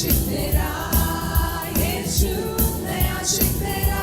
आशिक तेरा यीशु मैं आशिक तेरा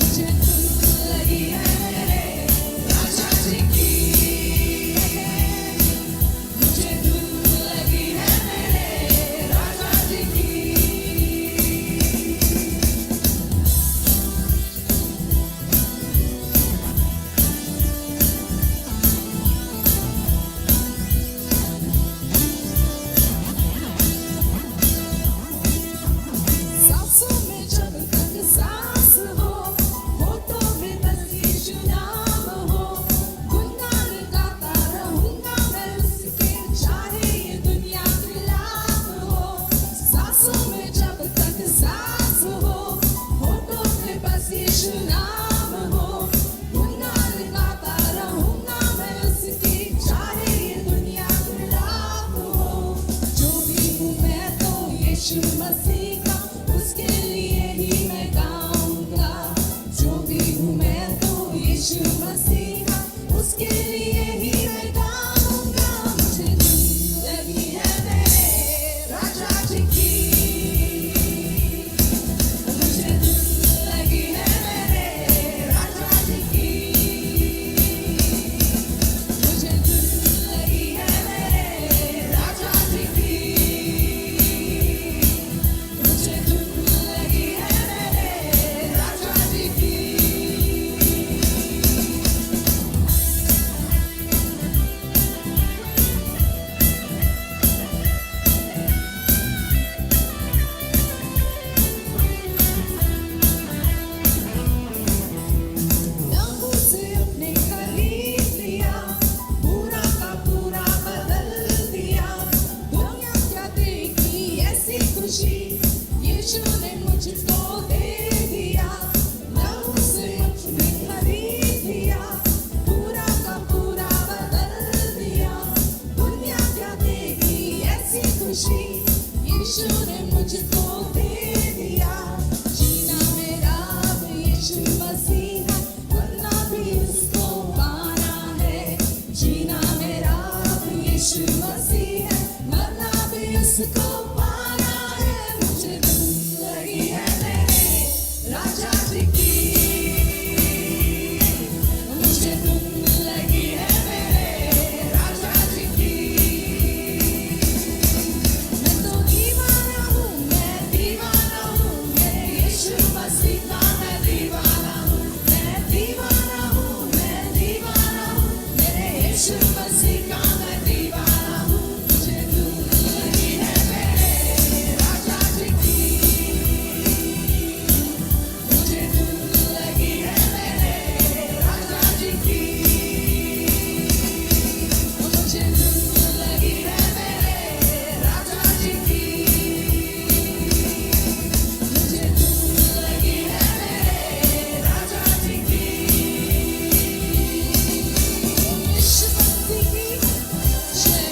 मुझे धुन लगी है मेरे राजा जी की मसीह का, उसके लिए ही मैं गाऊंगा। जो भी हूँ मैं तो यीशु मसीह का, उसके लिए ही मैं गाऊंगा। मुझे धुन लगी है मेरे राजा जी की, मुझे धुन लगी है मेरे राजा जी की, मुझे धुन लगी है मेरे राजा जी की, मुझे धुन लगी है मेरे राजा जी की। लहू से अपने खरीद लिया, पूरा का पूरा बदल दिया। दुनिया क्या देगी ऐसी खुशी, यीशु ने मुझको दे दिया। लहू से अपने खरीद लिया, पूरा का पूरा बदल दिया। दुनिया क्या देगी ऐसी खुशी, यीशु ने मुझको दे दिया। जीना मेरा अब यीशु मसीह है, मरना भी उसको पाना है। जीना मेरा अब यीशु मसीह है, मरना भी उसको पाना है। मुझे धुन लगी है मेरे राजा जी की, मुझे धुन लगी है मेरे राजा जी की। मैं तो दीवाना हूँ, मैं दीवाना हूँ, मेरे यीशु मसीह का मैं दीवाना हूँ। मैं दीवाना हूँ, मैं दीवाना हूँ, मेरे यीशु मसीह का मैं दीवाना हूँ। मुझे धुन लगी है मेरे राजा जी की, मुझे धुन लगी है मेरे राजा जी की, मुझे धुन लगी है मेरे राजा जी की, मुझे धुन लगी है मेरे राजा जी की। यीशु मसीह की जय,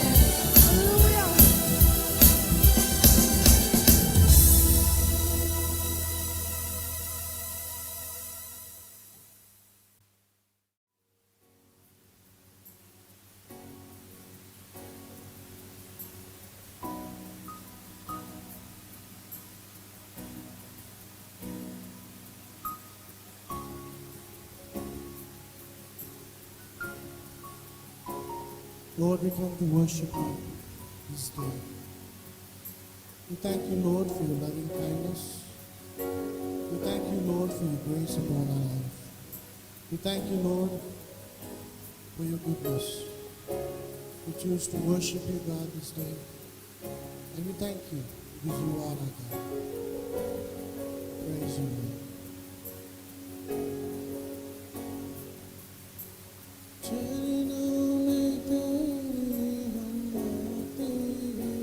hallelujah. Lord, we come to worship you this day. We thank you, Lord, for your loving kindness. We thank you, Lord, for your grace upon our life. We thank you, Lord, for your goodness. We choose to worship you, God, this day. And we thank you because you are our God. Praise you, Lord. चरणों में तेरे हम आते हैं,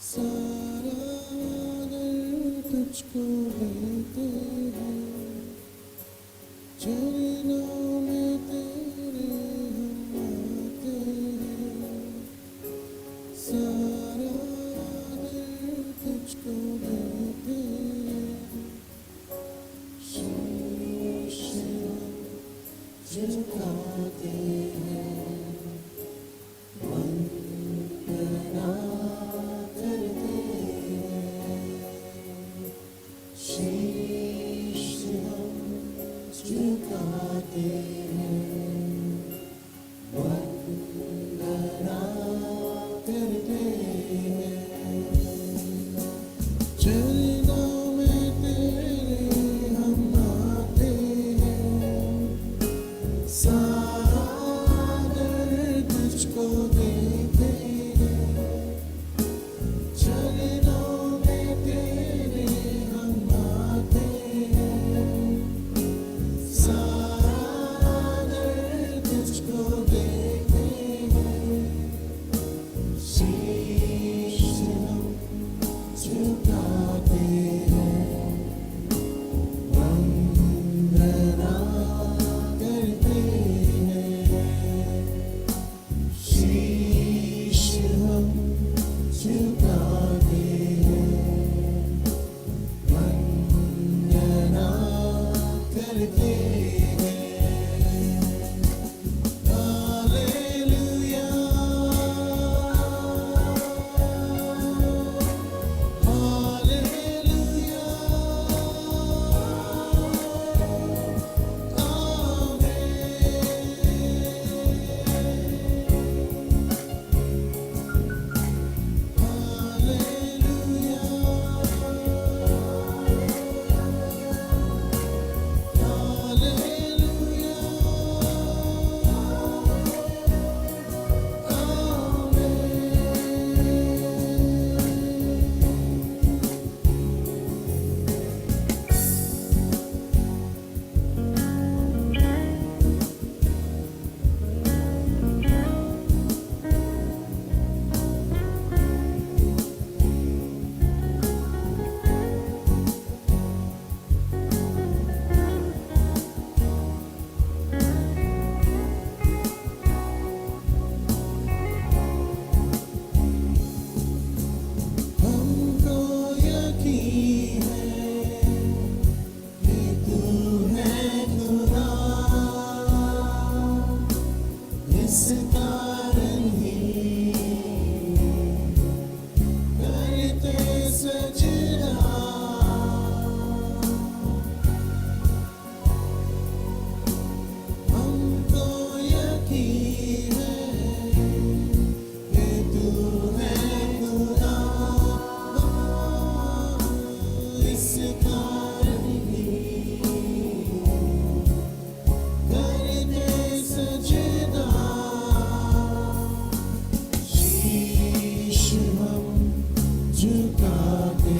सारा आदर तुझको देते हैं। चरणों में तेरे हम आते हैं, सारा आदर तुझको देते हैं। शीश झुकाते हैं, वंदना करते हैं। शीश हम झुकाते Hallelujah.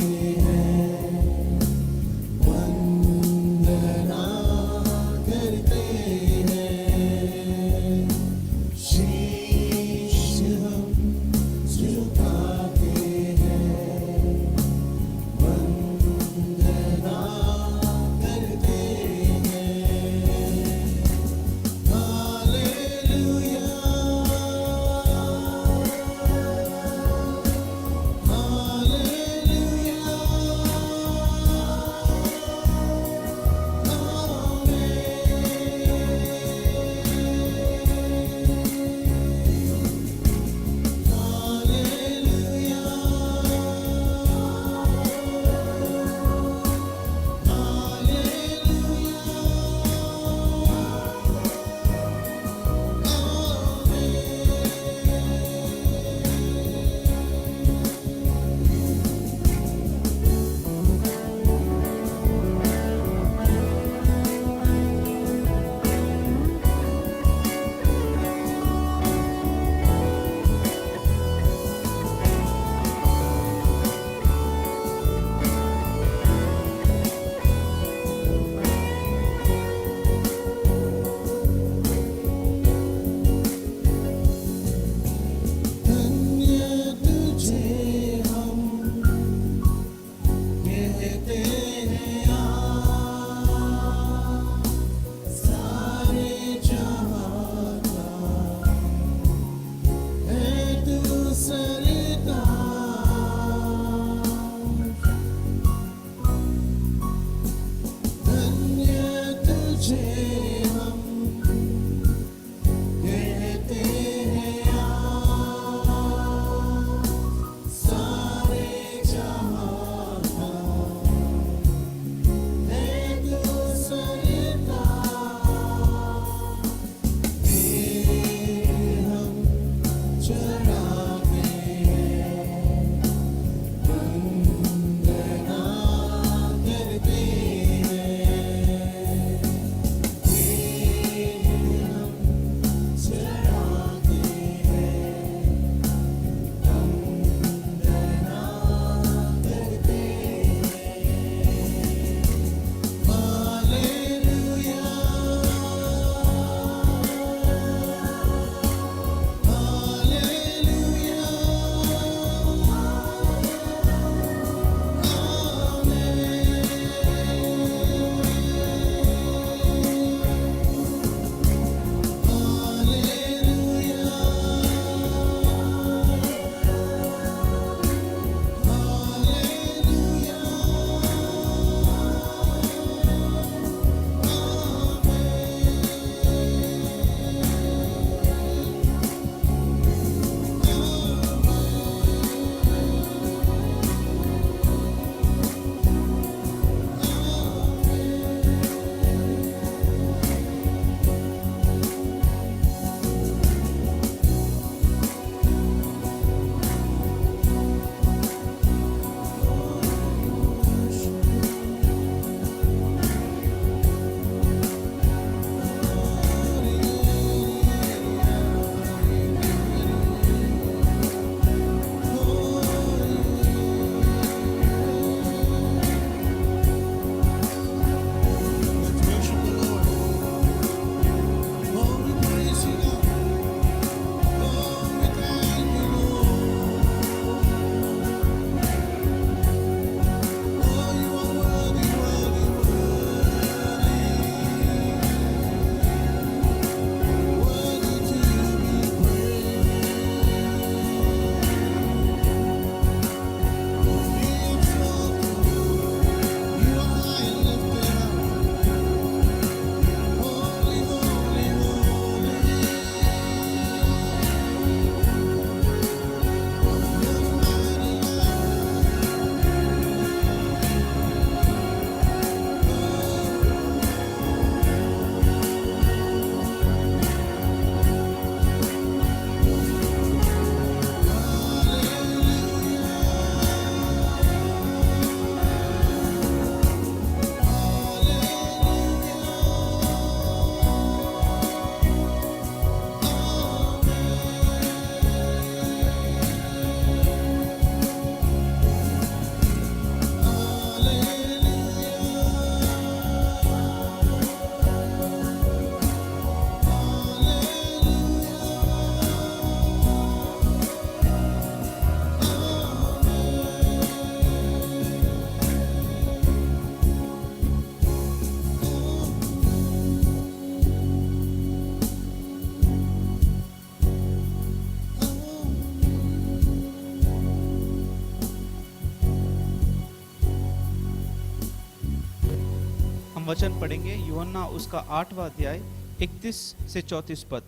हम वचन पढ़ेंगे यूहन्ना उसका 8वां अध्याय 31 से 34 पद।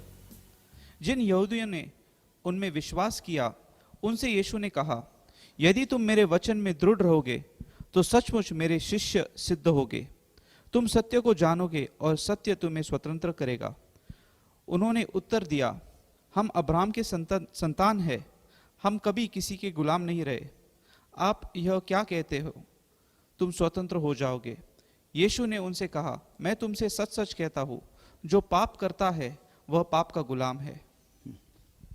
जिन यहूदियों ने उनमें विश्वास किया उनसे यीशु ने कहा, यदि तुम मेरे वचन में दृढ़ रहोगे तो सचमुच मेरे शिष्य सिद्ध होगे। तुम सत्य को जानोगे और सत्य तुम्हें स्वतंत्र करेगा। उन्होंने उत्तर दिया, हम अब्राहम के संतान हैं, हम कभी किसी के गुलाम नहीं रहे। आप यह क्या कहते हो, तुम स्वतंत्र हो जाओगे? यीशु ने उनसे कहा, मैं तुमसे सच सच कहता हूँ, जो पाप करता है वह पाप का गुलाम है।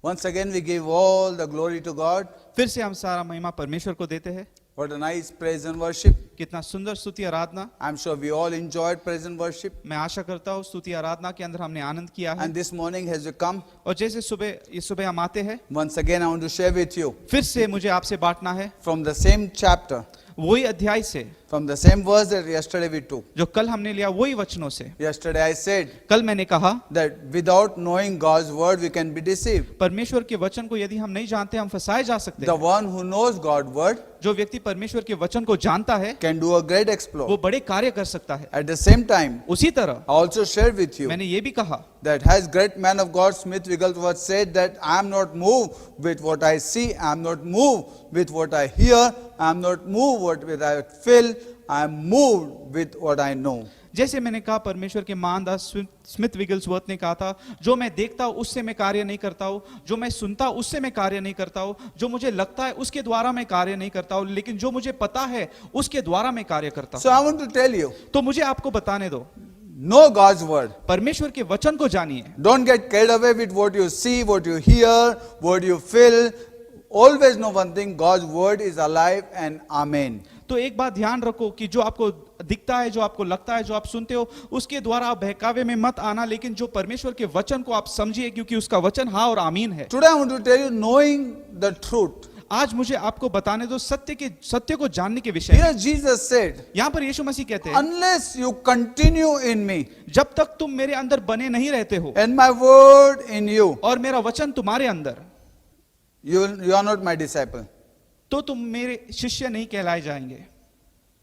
Once again, we give all the glory to God. फिर से हम सारा महिमा परमेश्वर को देते हैं। What a nice praise and worship. कितना सुंदर स्तुति आराधना। I'm sure we all enjoyed praise and worship. मैं आशा करता हूँ स्तुति आराधना के अंदर हमने आनंद किया है। And this morning, as you come, और जैसे सुबह हम आते हैं, once again, I want to share with you फिर से मुझे आपसे बांटना है from the same chapter, वही अध्याय से, from the same verse that yesterday we took. जो कल हमने लिया वही वचनों से। Yesterday I said कल मैंने कहा that without knowing God's word, we can be deceived. परमेश्वर के वचन को यदि हम नहीं जानते हम फंसाए जा सकते The हैं। one who knows God's word जो व्यक्ति परमेश्वर के वचन को जानता है can do a great वो exploit. बड़े कार्य कर सकता है। At the same time, उसी तरह I also shared with you मैंने ये भी कहा that as great man of God Smith Wigglesworth said that I am not moved with what I see, I am not moved with what I hear, I am not moved with what I feel, I am moved with what I know. जैसे मैंने कहा परमेश्वर के महानदास Smith Wigglesworth ने कहा था, जो मैं देखता हूँ उससे मैं कार्य नहीं करता हूँ, जो मैं सुनता हूँ उससे मैं कार्य नहीं करता हूँ, जो मुझे लगता है उसके द्वारा मैं कार्य नहीं करता हूँ, लेकिन जो मुझे पता है उसके द्वारा मैं कार्य करता So हूँ। I want to tell you, तो मुझे आपको बताने दो, know God's word. परमेश्वर के वचन को जानिए। Don't get carried away with what you see, what you hear, what you feel. Always know one thing, God's word is alive and amen. तो एक बात ध्यान रखो कि जो आपको दिखता है, जो आपको लगता है, जो आप सुनते हो, उसके द्वारा आप बहकावे में मत आना, लेकिन जो परमेश्वर के वचन को आप समझिए, क्योंकि उसका वचन हाँ और आमीन है। Today I want to tell you, knowing the truth. आज मुझे आपको बताने दो सत्य को जानने के विषय में। Here Jesus said, यहाँ पर यीशु मसीह कहते हैं, unless you continue in me जब तक तुम मेरे अंदर बने नहीं रहते हो and my word in you, और मेरा वचन तुम्हारे अंदर, you are not my disciple. तो तुम मेरे शिष्य नहीं कहलाए जाएंगे।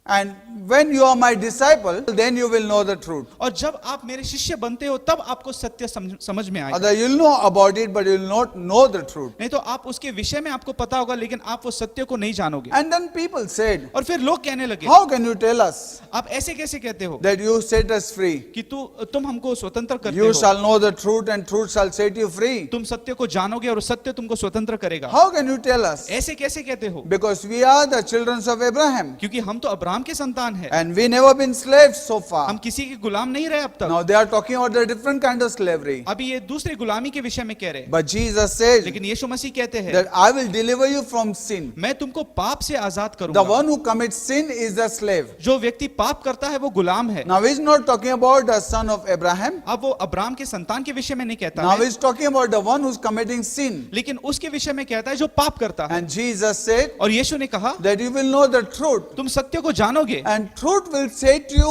And when you are my disciple, then you will know the truth. और जब आप मेरे शिष्य बनते हो तब आपको सत्य समझ में आएगा। Other you'll know about it, but you'll not know the truth. नहीं तो आप उसके विषय में आपको पता होगा, लेकिन आप वो सत्य को नहीं जानोगे। And then people said, और फिर लोग कहने लगे, how can you tell us आप ऐसे कैसे कहते हो that you set us free? कि तुम हमको स्वतंत्र करते You हो, shall know the truth and truth shall set you free. तुम सत्य को जानोगे और सत्य तुमको स्वतंत्र करेगा। How can you tell us? ऐसे कैसे कहते हो? Because we are the children of Abraham. क्योंकि हम तो अब्राहम के संतान हैं, And we never been slaves so far. हम किसी के गुलाम नहीं रहे अब तक। Now they are talking about the different kind of slavery. अभी ये दूसरी गुलामी के विषय में कह रहे हैं, But Jesus says लेकिन यीशु मसीह कहते हैं that I will deliver you from sin. मैं तुमको पाप से आजाद The करूंगा। one who commits sin is the slave. जो व्यक्ति पाप करता है वो गुलाम है। Now he's not talking about the son of Abraham. अब वो अब्राहम के संतान के विषय में नहीं कहता Now है, he's talking about the one who's committing sin. लेकिन उसके विषय में कहता है जो पाप करता है। And Jesus said और यीशु ने कहा that you will know the truth. तुम सत्य को जानोगे And truth will set you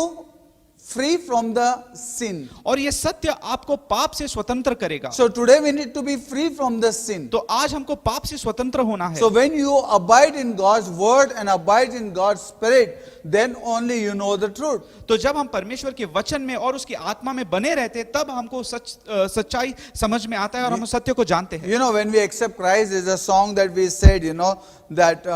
free from the sin. और ये सत्य आपको पाप से स्वतंत्र करेगा। So today we need to be free from the sin. तो आज हमको पाप से स्वतंत्र होना है। So when you abide in God's word and abide in God's spirit, then only you know the truth. तो जब हम परमेश्वर के वचन में और उसकी आत्मा में बने रहते हैं, तब हमको सच्चाई समझ में आता है और हम सत्य को जानते हैं। You know, when we accept Christ, there's a song that we said, that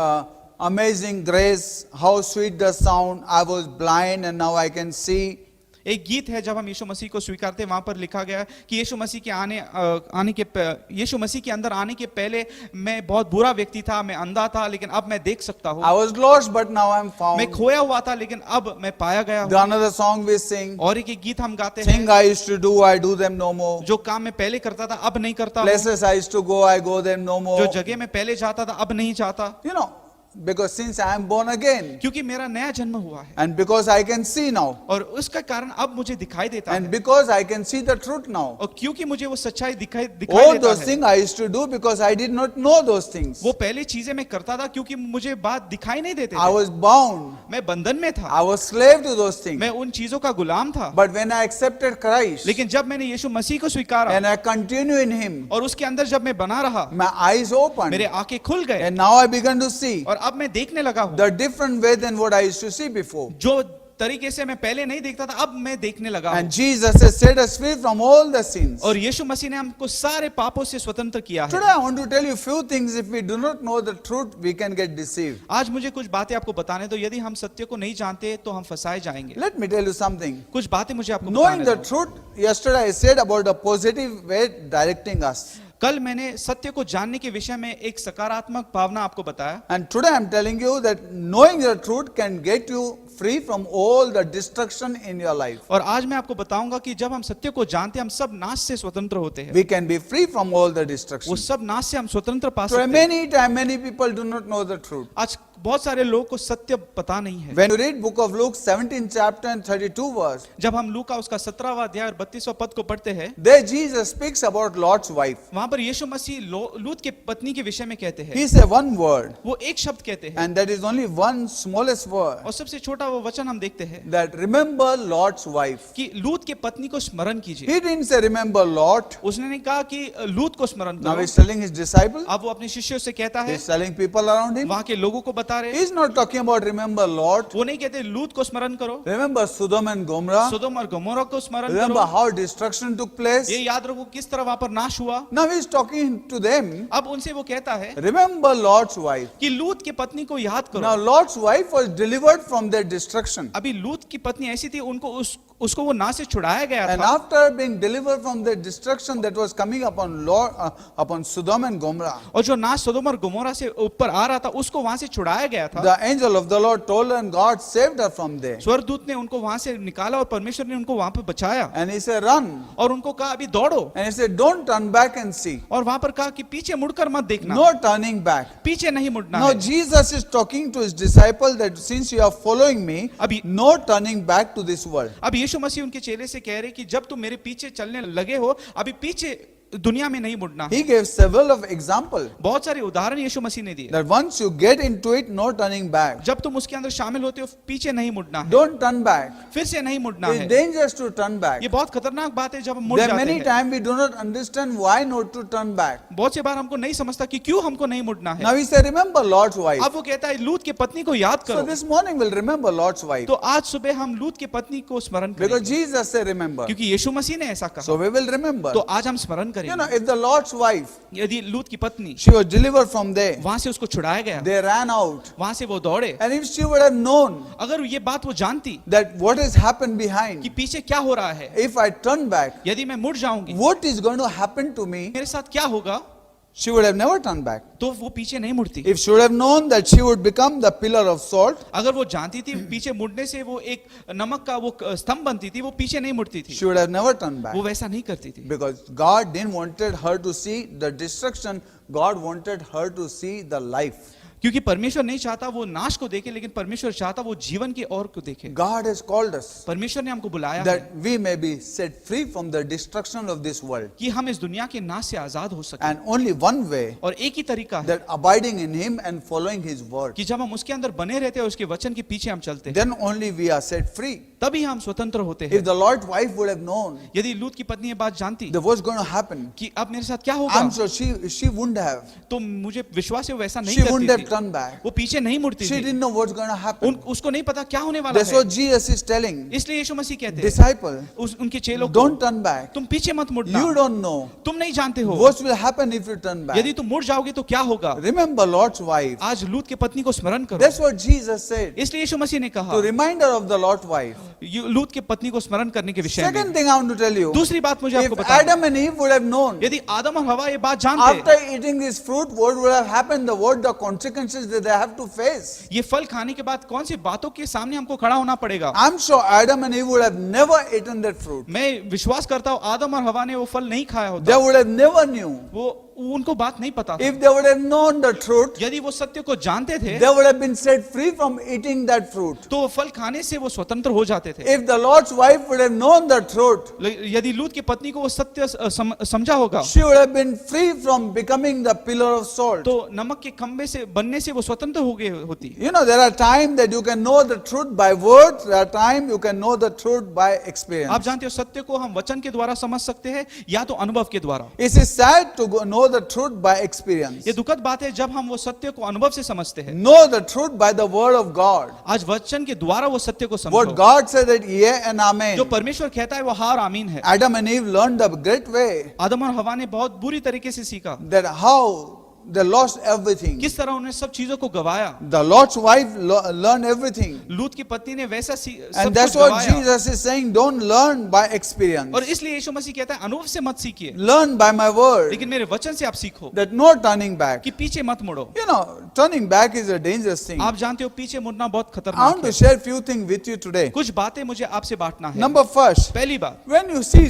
amazing grace, how sweet the sound, I was blind and now I can see. एक गीत है जब हम यीशु मसीह को स्वीकारते हैं, वहां पर लिखा गया है कि यीशु मसीह के अंदर आने के पहले मैं बहुत बुरा व्यक्ति था, मैं अंधा था, लेकिन अब मैं देख सकता हूँ। I was lost, but now I'm found. मैं खोया हुआ था, लेकिन अब मैं पाया गया The हूँ। another song we sing, और एक गीत हम गाते thing हैं, I used to do, I do them no more. जो काम मैं पहले करता था अब नहीं करता हूँ, Places I used to go, I go them no more. जो जगह मैं पहले जाता था अब नहीं जाता, Because since I am born again, क्योंकि मेरा नया जन्म हुआ है and because I can see now, और उसका कारण अब मुझे दिखाई देता and है, because I can see the truth now, और क्योंकि मुझे वो सच्चाई दिखाई all देता those है। things I used to do because I did not know those things. वो पहले चीजें मैं करता था क्योंकि मुझे बात दिखाई नहीं देते I थे, was bound. मैं बंधन में था, I was slave to those things. मैं उन चीजों का गुलाम था। But when I accepted Christ लेकिन जब मैंने यीशु मसीह को स्वीकारा and I continue in Him, और उसके अंदर जब मैं बना रहा, my eyes opened मेरे आंखें खुल गए and now I began to see और अब मैं देखने लगा हूँ the different way than what I used to see before. जो तरीके से मैं पहले नहीं देखता था, अब मैं देखने लगा हूं। And Jesus has set us free from all the sins. और यीशु मसीह ने हमको सारे पापों से स्वतंत्र किया है। Today I want to tell you few things. If we do not know the truth, we can get deceived. आज मुझे कुछ बातें आपको बताने दो, यदि हम सत्य को नहीं जानते तो हम फंसाए जाएंगे। Let me tell you something. कुछ बातें मुझे आपको Knowing बताने the दो। truth, yesterday I said about the positive way directing us. कल मैंने सत्य को जानने के विषय में एक सकारात्मक भावना आपको बताया, And today I am telling you that knowing the truth can get you free from all the destruction in your life. और आज मैं आपको बताऊंगा कि जब हम सत्य को जानते हैं हम सब नाश से स्वतंत्र होते हैं। We can be free from all the वो destruction. सब नाश से हम स्वतंत्र पा Today सकते हैं। many people do not know the truth. आज बहुत सारे लोगों को सत्य पता नहीं है। When you read book of Luke 17 chapter and 32 verse, जब हम लूका उसका 17वां अध्याय और 32वां पद को पढ़ते हैं, there Jesus speaks about Lot's wife. वहां पर यीशु मसीह लूत के पत्नी के विषय में कहते हैं। He said one word, वो एक शब्द कहते हैं and that is only one smallest word, और सबसे छोटा वो वचन हम देखते हैं that remember Lot's wife. कि लूत के पत्नी को स्मरण कीजिए। He didn't say remember Lot. उसने नहीं कहा कि लूत को स्मरण Now करो। he's telling his disciple, अब वो अपने शिष्यों से कहता है, he's telling people around him. वहां के लोगों को बता रहे, He's not talking about remember Lot. वो नहीं कहते लूत को स्मरण करो, Remember Sodom and Gomorrah. सोदोम और गमोरा को स्मरण Remember करो। how destruction took place. ये याद रखो किस तरह वहां पर नाश हुआ। Now he's talking to them. अब उनसे वो कहता है Remember Lot's wife. कि लूत की पत्नी को याद Now करो। Lot's wife was delivered from their destruction. अभी लूत की पत्नी ऐसी थी, उनको उसको वो नाश से छुड़ाया गया And था। after being delivered from the destruction that was coming upon upon Sodom and Gomorrah, और जो नाश सोदोम और गमोरा से ऊपर आ रहा था उसको वहां से छुड़ाया गया था। the angel of the Lord told her and God saved her from there. स्वर्गदूत ने उनको वहां से निकाला और परमेश्वर ने उनको वहां पे बचाया And he said, run. और उनको कहा अभी दौड़ो, And he said, don't turn back and see. और वहां पर कहा कि पीछे मुड़कर मत देखना, No turning back. पीछे नहीं मुड़ना Now है। Jesus is talking to his disciple that since you are following me, अभी- no turning back to this world. अब यीशु मसीह उनके चेले से कह रहे कि जब तुम मेरे पीछे चलने लगे हो, अभी पीछे दुनिया में नहीं मुड़ना है। He gave several of example बहुत सारे उदाहरण यीशु मसीह ने दिए। that once you get into it, no turning back. जब तुम उसके अंदर शामिल होते हो पीछे नहीं मुड़ना है, Don't turn back. फिर से नहीं मुड़ना It's है। dangerous to turn back. ये बहुत खतरनाक बात है जब हम मुड़ There are जाते many हैं। times we do not understand why not to turn back. बहुत से बार हमको नहीं समझता कि क्यों हमको नहीं मुड़ना है। Now he said, remember Lot's wife. अब वो कहता है लूत की पत्नी को याद So करो। this morning we'll remember Lot's wife. तो आज सुबह हम लूत की पत्नी को स्मरण Because करेंगे, Jesus said, remember. क्योंकि यीशु मसीह ने ऐसा So कहा। we will remember. तो आज हम स्मरण You know, करेंगे। if the Lot's wife, यदि लूत की पत्नी she was delivered from there, वहां से उसको छुड़ाया गया, they ran out. वहां से वो दौड़े, And if she would have known अगर ये बात वो जानती that what has happened कि behind, पीछे क्या हो रहा है, if I turn back, यदि मैं मुड़ जाऊंगी what is going to happen to me, मेरे साथ क्या होगा, she would have never turned back. तो वो पीछे नहीं मुड़ती। If she would have known that she would become the pillar of salt, अगर वो जानती थी पीछे मुड़ने से वो एक नमक का वो स्तंभ बनती थी, वो पीछे नहीं मुड़ती थी, she would have never turned back. वो वैसा नहीं करती थी। Because God didn't wanted her to see the destruction, God wanted her to see the life. क्योंकि परमेश्वर नहीं चाहता वो नाश को देखे, लेकिन परमेश्वर चाहता वो जीवन की ओर को देखे। God has called us परमेश्वर ने हमको बुलाया है that we may be set free from the destruction of this world. कि हम इस दुनिया के नाश से आजाद हो सके। And only one way, और एक ही तरीका है that abiding in Him and following His word. कि जब हम उसके अंदर बने रहते हैं, उसके वचन के पीछे हम चलते हैं, Then only we are set free. तभी हम स्वतंत्र होते If हैं। the Lord's wife would have known यदि लूत की पत्नी ये बात जानती that what's going to happen, कि अब मेरे साथ क्या होगा, I'm sure she wouldn't have. तो मुझे विश्वास है वो वैसा नहीं She wouldn't have करती थी, turned back. वो पीछे नहीं मुड़ती She थी। didn't know what's going to happen. उसको नहीं पता क्या होने वाला That's है। what Jesus is telling. इसलिए यीशु मसीह कहते हैं Disciple, उनके चेलों को, don't turn back. तुम पीछे मत मुड़ना, You don't know तुम नहीं जानते हो what will happen if you turn back. यदि तुम मुड़ जाओगे तो क्या होगा। Remember Lot's wife. आज लूत के पत्नी को स्मरण करो। That's what Jesus said. इसलिए यीशु मसीह ने कहा To reminder of the Lot's wife. लूत के पत्नी को स्मरण करने के विषय में। Second thing I want to tell you. दूसरी बात मुझे आपको If बताना, Adam and Eve would have known यदि आदम और हवा ये बात जानते, after eating this fruit, what would have happened, what the consequences that they have to face. ये फल खाने के बाद कौन सी बातों के सामने हमको खड़ा होना पड़ेगा। I'm sure Adam and Eve would have never eaten that fruit. मैं विश्वास करता हूँ आदम और हवा ने वो फल नहीं खाया They होता, would have never knew. वो उनको बात नहीं पता था। If they would have known the truth, यदि वो सत्य को जानते थे they would have been set free from eating that fruit. तो वो फल खाने से वो स्वतंत्र हो जाते थे। If the Lord's wife would have known the truth, यदि लूत की पत्नी को वो सत्य समझा होगा she would have been free from becoming the pillar of salt. तो नमक के खंबे से बनने से वो स्वतंत्र हो गई होती। You know, there are times that you can know the truth by words, there are times you can know the truth by experience. आप जानते हो सत्य को हम वचन के द्वारा समझ सकते हैं या तो अनुभव के द्वारा। It is sad to know know the truth by experience. ये दुखद बात है जब हम वो सत्य को अनुभव से समझते हैं। Know the truth by the word of God. आज वचन के द्वारा वो सत्य को What समझो। God said that yea and जो amen. परमेश्वर कहता है वो हाँ और आमीन है। Adam and Eve learned the great way आदम और हवा ने बहुत बुरी तरीके से सीखा that how they lost everything. किस तरह उन्होंने सब चीजों को गवाया। The Lord's wife learned everything. लूत की पत्नी ने वैसा सब And कुछ that's what गवाया। Jesus is saying. Don't learn by experience. और इसलिए यीशु मसीह कहता है अनुभव से मत सीखिए, Learn by my word. लेकिन मेरे वचन से आप सीखो That no turning back. कि पीछे मत मुड़ो। You know, turning back is a dangerous thing. आप जानते हो पीछे मुड़ना बहुत I खतरनाक want to है। share few things with you today. कुछ बातें मुझे आपसे बांटना है। Number first, पहली बात, when you see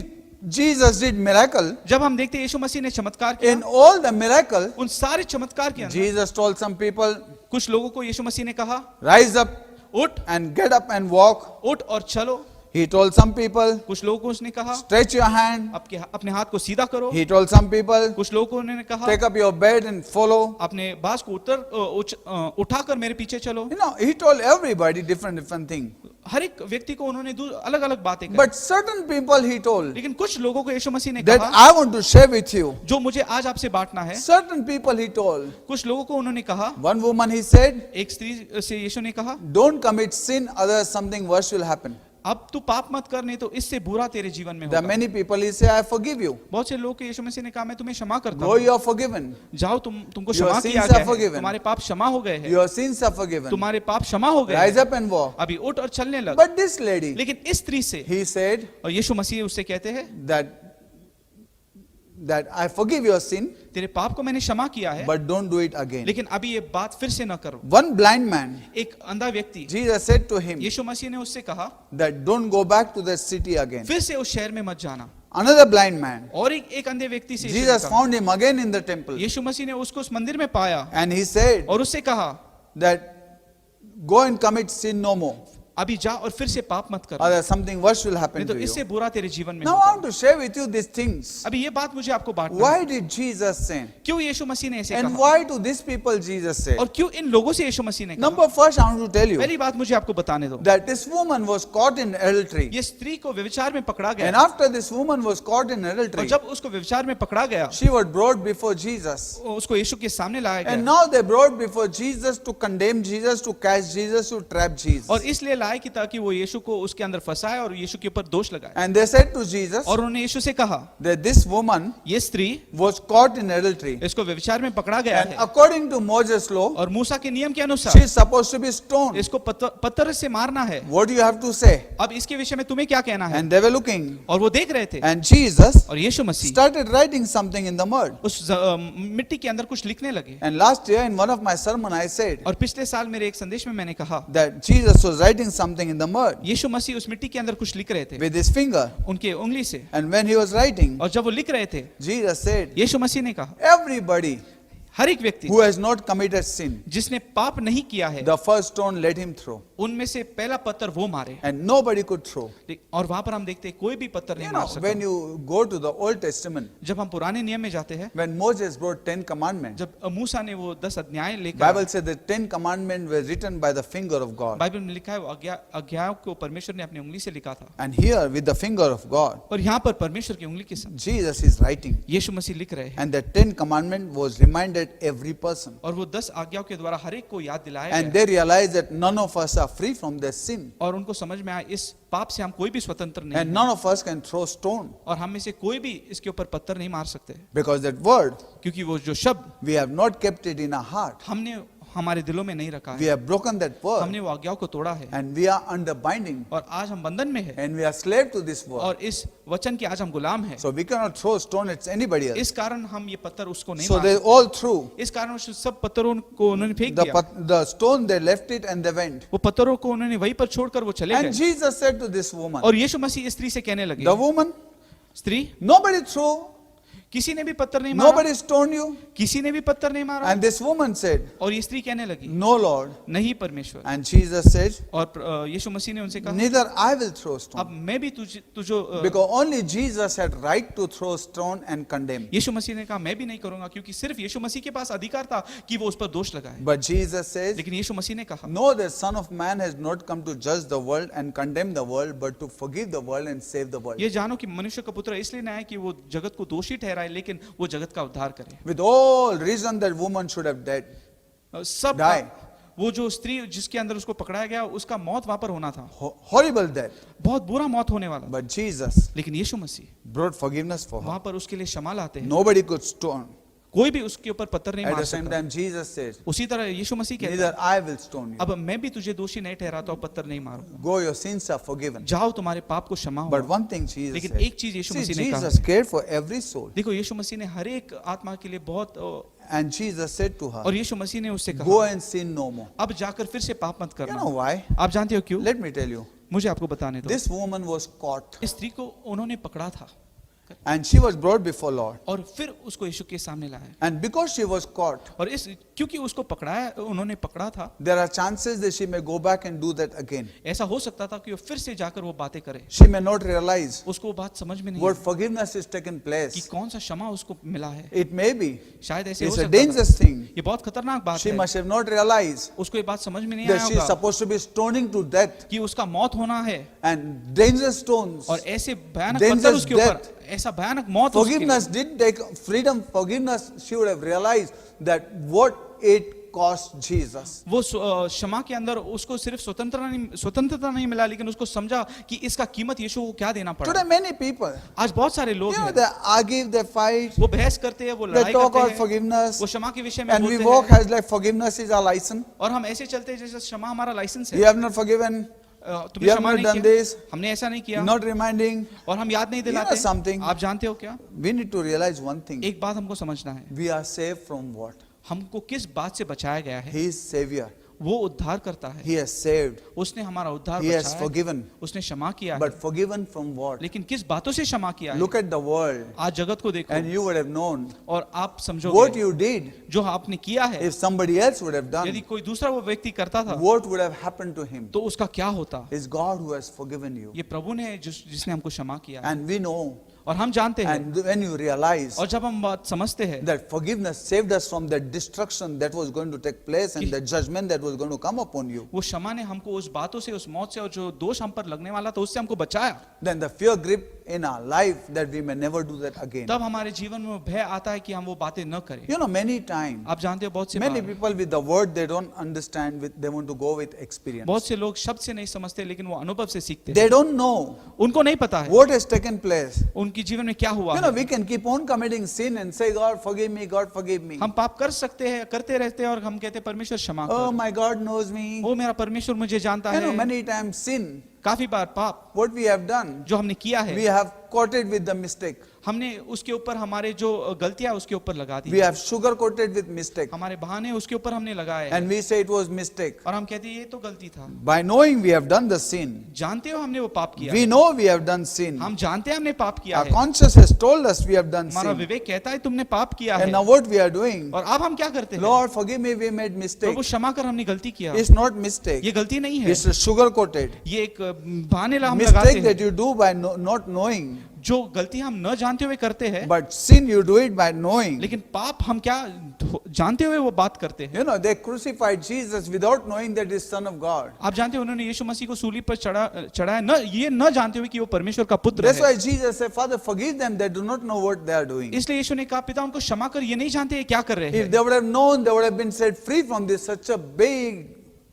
Jesus did miracle, जब हम देखते हैं यीशु मसीह ने चमत्कार किया, in all the miracle, उन सारे चमत्कार के अंदर Jesus told some people, कुछ लोगों को यीशु मसीह ने कहा rise up उठ and get up and walk. उठ और चलो। He told some people, कुछ लोगों को उसने कहा stretch your hand. अपने हाथ को सीधा करो। He told some people, कुछ लोगों को उन्होंने कहा take up your bed and follow. अपने बाज को उठाकर मेरे पीछे चलो। You know, he told everybody different thing. हर एक व्यक्ति को उन्होंने अलग अलग बातें कही, But certain people he told लेकिन कुछ लोगों को यीशु मसीह ने that कहा I want to share with you. जो मुझे आज आपसे बांटना है। Certain people he told. कुछ लोगों को उन्होंने कहा, One woman he said, एक स्त्री से यीशु ने कहा don't commit sin, otherwise something worse will happen. अब तू पाप मत कर, नहीं तो इससे बुरा तेरे जीवन में There are होगा। many people he say, I forgive you. बहुत से लोग को यीशु मसीह ने कहा मैं तुम्हें क्षमा करता Go, हूँ, you are forgiven. जाओ तुमको Your क्षमा sins किया are गया है, forgiven. तुम्हारे पाप क्षमा हो गए हैं, Your sins are forgiven. तुम्हारे पाप क्षमा हो गए Rise हैं, up and walk. अभी उठ और चलने लग। But this lady, लेकिन इस स्त्री से he said और यीशु मसीह उससे कहते हैं that I forgive your sin, तेरे पाप को मैंने क्षमा किया है, but don't do it again. लेकिन अभी ये बात फिर से न करो। One blind man, एक अंधा व्यक्ति, Jesus said to him यीशु मसीह ने उससे कहा that don't go back to that city again. फिर से उस शहर में मत जाना। Another blind man, और एक अंधे व्यक्ति से यीशु ने Jesus कहा, found him again in the temple. यीशु मसीह ने उसको उस मंदिर में पाया And he said और उससे कहा that go and commit sin no more, अभी जा और फिर से पाप मत कर, otherwise something worse will नहीं happen तो to इससे you. बुरा तेरे जीवन में Now I होगा। want to share with you these things. अभी ये बात मुझे आपको बांटना है। Why did Jesus sin? क्यों यीशु मसीह ने ऐसे And कहा why to these people Jesus said? और क्यों इन लोगों से यीशु मसीह ने कहा। Number first, I want to tell you पहली बात मुझे आपको बताने दो, that this woman was caught in adultery. ये स्त्री को व्यभिचार में पकड़ा And गया after this woman was caught in और adultery, जब उसको व्यभिचार में पकड़ा गया she was brought before Jesus. उसको यीशु के सामने लाया And गया now they brought before Jesus to condemn Jesus, to catch Jesus, to trap Jesus. और इसलिए लाए कि ताकि वो यीशु को उसके अंदर फंसाए और यीशु के ऊपर दोष लगाए। And they said to Jesus और उन्होंने यीशु से कहा that this woman ये स्त्री was caught in adultery. इसको व्यभिचार में पकड़ा गया And है according to Moses' law, और मूसा के नियम के she अनुसार is supposed to be stoned. इसको पत्थर से मारना है। What do you have to say? अब इसके विषय में तुम्हें क्या कहना है। And they were looking. और वो देख रहे थे And Jesus और यीशु मसीह started writing something in the mud. उस मिट्टी के अंदर कुछ लिखने लगे। And last year in one of my sermon I said और पिछले साल मेरे एक संदेश में मैंने कहा that Jesus was writing something in the mud यीशु मसीह उस मिट्टी के अंदर कुछ लिख रहे थे with his finger. उनके उंगली से, And when he was writing, और जब वो लिख रहे थे Jesus said, यीशु मसीह ने कहा everybody हर एक व्यक्ति who has not committed sin, जिसने पाप नहीं किया है the first stone let him throw. उनमें से पहला पत्थर वो मारे। And nobody could throw. और वहां पर हम देखते हैं कोई भी पत्थर नहीं You मार know, सकता। when you go to the Old Testament, जब हम पुराने नियम में जाते हैं, when Moses wrote 10 commandments, जब मूसा ने वो 10 अध्याय लेकर, Bible said the 10 commandments were written by the finger of God. Bible में लिखा है वो आज्ञाओं को परमेश्वर ने अपनी उंगली से लिखा था And here with the finger of God, और यहाँ पर परमेश्वर की उंगली के साथ Jesus is writing. यीशु मसीह लिख रहे हैं And the 10 commandments was reminded every person. और वो 10 आज्ञाओं के द्वारा हर एक को याद दिलाया And गया they realized that none of us are free from their sin. और उनको समझ में आया इस पाप से हम कोई भी स्वतंत्र नहीं And हैं none of us can throw stone. और हम में से कोई भी इसके ऊपर पत्थर नहीं मार सकते Because that word, क्योंकि वो जो शब्द we have not kept it in our heart. हमने हमारे दिलों में नहीं रखा We है, have broken that word. हमने वो आज्ञाओं को तोड़ा है And we are under binding. और आज हम बंधन में है And we are slave to this word. और इस वचन के आज हम गुलाम हैं। So we cannot throw stone at anybody else. इस कारण हम ये पत्थर उसको नहीं So मार they सकते। all threw. इस कारण उस सब पत्थरों को उन्होंने फेंक दिया, The stone, they left it and they went. वो पत्थरों को उन्होंने वहीं पर छोड़कर वो चले And गए Jesus said to this woman, और यीशु मसीह स्त्री से कहने लगे, the woman, स्त्री nobody threw, किसी ने भी पत्थर नहीं मारा, nobody stoned you. किसी ने भी पत्थर नहीं मारा। And this woman said, और ये स्त्री कहने लगी, no Lord. नहीं परमेश्वर। And Jesus said, और यीशु मसीह ने उनसे कहा, neither I will throw अब stone. मैं भी तुझो Because only Jesus had right to throw stone and condemn. यीशु मसीह ने कहा मैं भी नहीं करूंगा क्योंकि सिर्फ यीशु मसीह के पास अधिकार था कि वो उस पर दोष लगाए। But Jesus says, लेकिन यीशु मसीह ने कहा no, the Son of Man has not come to judge the world and condemn the world, but to forgive the world and save the world. ये जानो कि मनुष्य का पुत्र इसलिए ना है कि वो जगत को दोषी ठहराए पाए, लेकिन वो जगत का उद्धार करे। With all reason that woman should have died. सब Die. वो जो स्त्री जिसके अंदर उसको पकड़ाया गया, उसका मौत वहां पर होना था, Horrible death. बहुत बुरा मौत होने वाला था। But Jesus लेकिन यीशु मसीह brought forgiveness for her. वहां पर उसके लिए क्षमा लाते हैं। Nobody could stone. कोई भी उसके ऊपर पत्थर नहीं At मार the same सकता। time, Jesus said, उसी तरह यीशु मसीह कहते हैं, neither I will stone you. अब मैं भी तुझे दोषी नहीं ठहराता हूं, पत्थर नहीं मारूंगा, Go, your sins are forgiven. जाओ तुम्हारे पाप को क्षमा But हो। one thing Jesus लेकिन said, एक चीज यीशु see, मसीह ने कहा, Jesus cared for every soul. देखो यीशु मसीह ने हर एक आत्मा के लिए बहुत, And Jesus said to her, और यीशु मसीह ने उससे go कहा, and sin no more. अब जाकर फिर से पाप मत You know करना। why? आप जानते हो क्यों? Let me tell you. मुझे आपको बताने दो। This woman was caught इस स्त्री को उन्होंने पकड़ा था and she was brought before Lord. और फिर उसको यीशु के सामने लाया, And because she was caught, और इस क्योंकि उसको पकड़ाया, उन्होंने पकड़ा था, there are chances that she may go back and do that again. ऐसा हो सकता था कि वो फिर से जाकर वो बातें करे, She may not realize उसको वो बात समझ में नहीं what I forgiveness is taken कि place. कौन सा क्षमा उसको मिला है। It may be. शायद ऐसे हो It's a सकता था। dangerous thing. ये बहुत खतरनाक बात She है। must have not realized उसको ये बात समझ में नहीं that आया she is होगा supposed to be stoning to death, कि उसका मौत होना है, and dangerous stones. और ऐसे भयानक Dangerous पत्थर उसके ऊपर, death. ऐसा भयानक मौत उसके लिए। Forgiveness didn't take freedom. Forgiveness, she would have realized that what it cost Jesus. वो क्षमा के अंदर उसको सिर्फ स्वतंत्रता नहीं मिला, लेकिन उसको समझा कि इसका कीमत यीशु को क्या देना पड़ा। Today, many people, आज बहुत सारे लोग you know, हैं, they argue, they fight, वो बहस करते हैं, वो they लड़ाई talk करते about हैं, forgiveness, वो क्षमा के विषय में and we बोलते walk हैं, as like forgiveness is our license. और हम ऐसे चलते हैं जैसे क्षमा हमारा लाइसेंस है। You have not forgiven, तुमने you have क्षमा not नहीं done किया, this, हमने ऐसा नहीं किया, not reminding. और हम याद नहीं You know दिलाते। something? आप जानते हो क्या? We need to realize one thing. एक बात हमको समझना है, We are saved from what? हमको किस बात से बचाया गया है। He is Savior. वो उद्धार करता है, He has saved. उसने हमारा उद्धार He has बचाया है, forgiven. उसने क्षमा किया है, But forgiven from what? लेकिन किस बातों से क्षमा किया है। Look at the world, आज जगत को देखो, and you would have known और आप what समझोगे you did जो आपने किया है, if somebody else would have यदि done. कोई दूसरा वो व्यक्ति करता था What would have happened to him? तो उसका क्या होता। It's God who has forgiven you. ये प्रभु ने जिसने हमको क्षमा किया है, And we know, और हम जानते हैं, and when you realize और जब हम बात समझते हैं that forgiveness saved us from the destruction that was going to take place and the judgment that was going to come upon you, वो क्षमा ने हमको उस बातों से, उस मौत से, और जो दोष हम पर लगने वाला था उससे हमको बचाया, then the fear grip in our life that we may never do that again. तब हमारे जीवन में भय आता है कि हम वो बातें न करें। You know, many times, आप जानते हो बहुत से many bar, people with the word they don't understand, they want to go with experience. बहुत से लोग शब्द से नहीं समझते, लेकिन वो अनुभव से सीखते हैं। They don't know उनको नहीं पता है what has taken place. उनके जीवन में क्या हुआ You know, है। we can keep on committing sin and say, God forgive me, God forgive me. हम पाप कर सकते हैं, करते रहते हैं, और हम कहते हैं परमेश्वर क्षमा Oh, कर, my God knows me. वो मेरा परमेश्वर मुझे जानता You know, है। many times sin, काफी बार पाप what we have done, जो हमने किया we है, have coated with the mistake. हमने उसके ऊपर हमारे जो गलतियां उसके ऊपर लगा दी, We have sugar coated with mistake. हमारे बहाने उसके ऊपर हमने लगाए, And we say it was mistake. और हम कहते हैं ये तो गलती था। By knowing we have done the sin, जानते हो हमने वो पाप किया, we know we have done sin. हम जानते हैं हमने पाप किया Our है, conscience has told us we have done हमारा sin. विवेक कहता है तुमने पाप किया है, And now what we are doing, और अब हम क्या करते हैं, Lord forgive me, we made mistake. प्रभु क्षमा कर, हमने गलती किया। It's not mistake. ये गलती नहीं है, It's sugar coated. ये एक बहाने हम लगाते Mistake हैं। that you do by not knowing. जो गलती हम न जानते हुए करते हैं, But sin you do it by knowing. लेकिन पाप हम क्या जानते हुए वो बात करते हैं। You know, they crucified Jesus without knowing that he's Son of God. आप जानते हो उन्होंने यीशु मसीह को सूली पर चढ़ाया न, ये न जानते हुए कि वो परमेश्वर का पुत्र That's है। why Jesus said, Father, forgive them, they do not know what they are doing. इसलिए यीशु ने कहा पिता उनको क्षमा कर, ये नहीं जानते ये क्या कर रहे If हैं। they would have known, they would have been set free from this such a big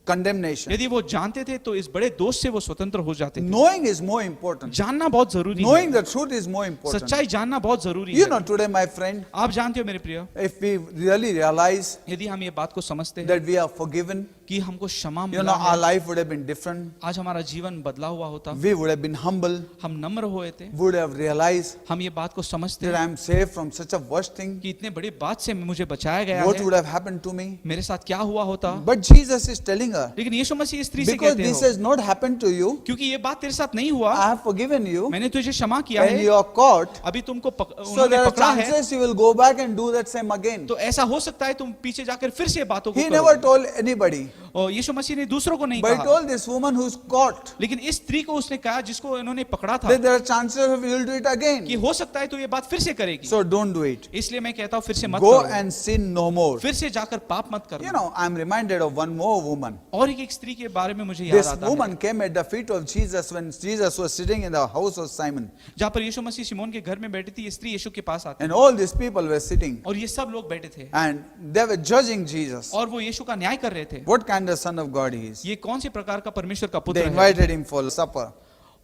condemnation. यदि वो जानते थे तो इस बड़े दोष से वो स्वतंत्र हो जाते थे। Knowing is more important. जानना बहुत जरूरी Knowing है, the truth is more important. सच्चाई जानना बहुत जरूरी You है। know, today, my friend, आप जानते हो मेरे प्रिय, if we really realize यदि हम ये बात को समझते हैं that we are forgiven, कि हमको क्षमा you मिला know, our है, life would have been different. आज हमारा जीवन बदला हुआ होता, We would have been humble. हम नम्र हुए थे, Would have realized हम ये बात को समझते that I हैं am saved from such a worst thing. कि इतने बड़ी बात से मुझे बचाया गया What है, would have happened to me? मेरे साथ क्या हुआ होता। But Jesus is telling her, लेकिन यीशु मसीह स्त्री से because कहते this हो, has not happened to you, क्योंकि ये बात तेरे साथ नहीं हुआ, I have forgiven you, मैंने तुझे क्षमा किया and है, you are caught. अभी तुमको So उन्होंने there are पकड़ा है, chances you will go back and do that same again. तो ऐसा हो सकता है तुम पीछे जाकर फिर से ये बातों को He करो। never told anybody. और यीशु मसीह ने दूसरों को नहीं But he कहा, told this woman who's caught लेकिन इस स्त्री को उसने कहा जिसको इन्होंने पकड़ा था that there are chances of you'll do it कि again. हो सकता है तो ये बात फिर से करेगी, So don't do it. इसलिए मैं कहता हूँ फिर से मत Go करो, and sin no more. फिर से जाकर पाप मत You करो। know, I'm reminded of one more woman. और एक स्त्री के बारे में मुझे याद This आता है, woman came at the feet of Jesus when Jesus was sitting in the house of Simon. जहाँ पर यीशु मसीह सिमोन के घर में बैठी थी, ये स्त्री यीशु के पास आती And all these people were sitting और ये सब लोग बैठे थे and they were judging Jesus. और वो यीशु का न्याय कर रहे थे। What kind of son of God he is? ये कौन से प्रकार का परमेश्वर का They पुत्र है। invited him for supper.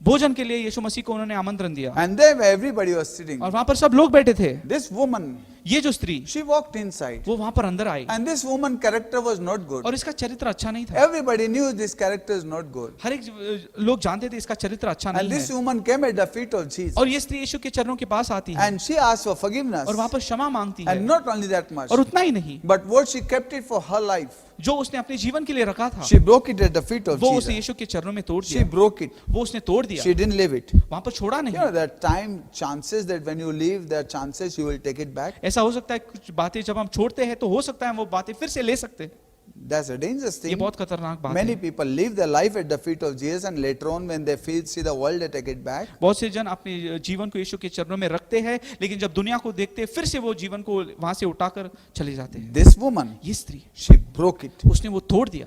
भोजन के लिए यीशु मसीह को उन्होंने आमंत्रण दिया And there everybody was sitting. और वहां पर सब लोग बैठे थे। This woman, ये जो स्त्री, she walked inside. वो वहां पर अंदर आई And this woman character was not good. और इसका चरित्र अच्छा नहीं था। Everybody knew this character is not good. हर एक लोग जानते थे इसका चरित्र अच्छा And नहीं this है। woman came at the feet of Jesus. और ये स्त्री यीशु के चरणों के पास आती है And she asked for forgiveness. और वहां पर क्षमा मांगती है। And not only that much, और उतना ही नहीं, but what she kept it for her life. जो उसने अपने जीवन के लिए रखा था She broke it at the feet of वो उसने Jesus. यीशु के चरणों में तोड़ She दिया, broke it. वो उसने तोड़ दिया, She didn't leave it. वहां पर छोड़ा You know, नहीं। there are time chances that when you leave, there are chances you will take it back. ऐसा हो सकता है कुछ बातें जब हम छोड़ते हैं तो हो सकता है हम वो बातें फिर से ले सकते हैं। That's a dangerous ये thing. बहुत खतरनाक बात Many है। people live their life at the feet of Jesus and later on when they see the world, they take it back. बहुत से जन अपने जीवन को यीशु के चरणों में रखते हैं, लेकिन जब दुनिया को देखते हैं फिर से वो जीवन को वहां से उठाकर चले जाते हैं। This woman, ये स्त्री, she broke it. उसने वो तोड़ दिया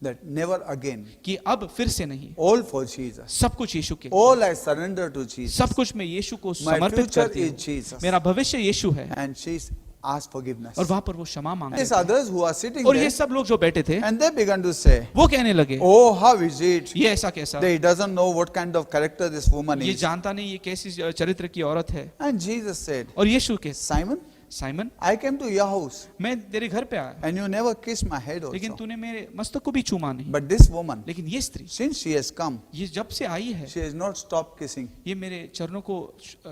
That never again. कि अब फिर से नहीं, All for Jesus. सब कुछ यीशु के, All I surrender to Jesus. सब कुछ मैं यीशु को My समर्पित future करती is हूँ। Jesus. मेरा भविष्य यीशु है। And she asked forgiveness. और वहां पर वो क्षमा मांगते These थे। others who are sitting और ये there, सब लोग जो बैठे थे and they began to say, वो कहने लगे, oh, how is it? ये ऐसा कैसा, That he doesn't know what kind of character this woman ये is. जानता नहीं ये कैसी चरित्र की औरत है। And Jesus said, और यीशु के, Simon, Simon, I came to your house मैं तेरे घर पे आया and you never kissed my head लेकिन also. तूने मेरे मस्तक को भी चूमा नहीं। But this woman, लेकिन ये स्त्री, since she has come, ये जब से आई है, she has not stopped kissing ये मेरे चरणों को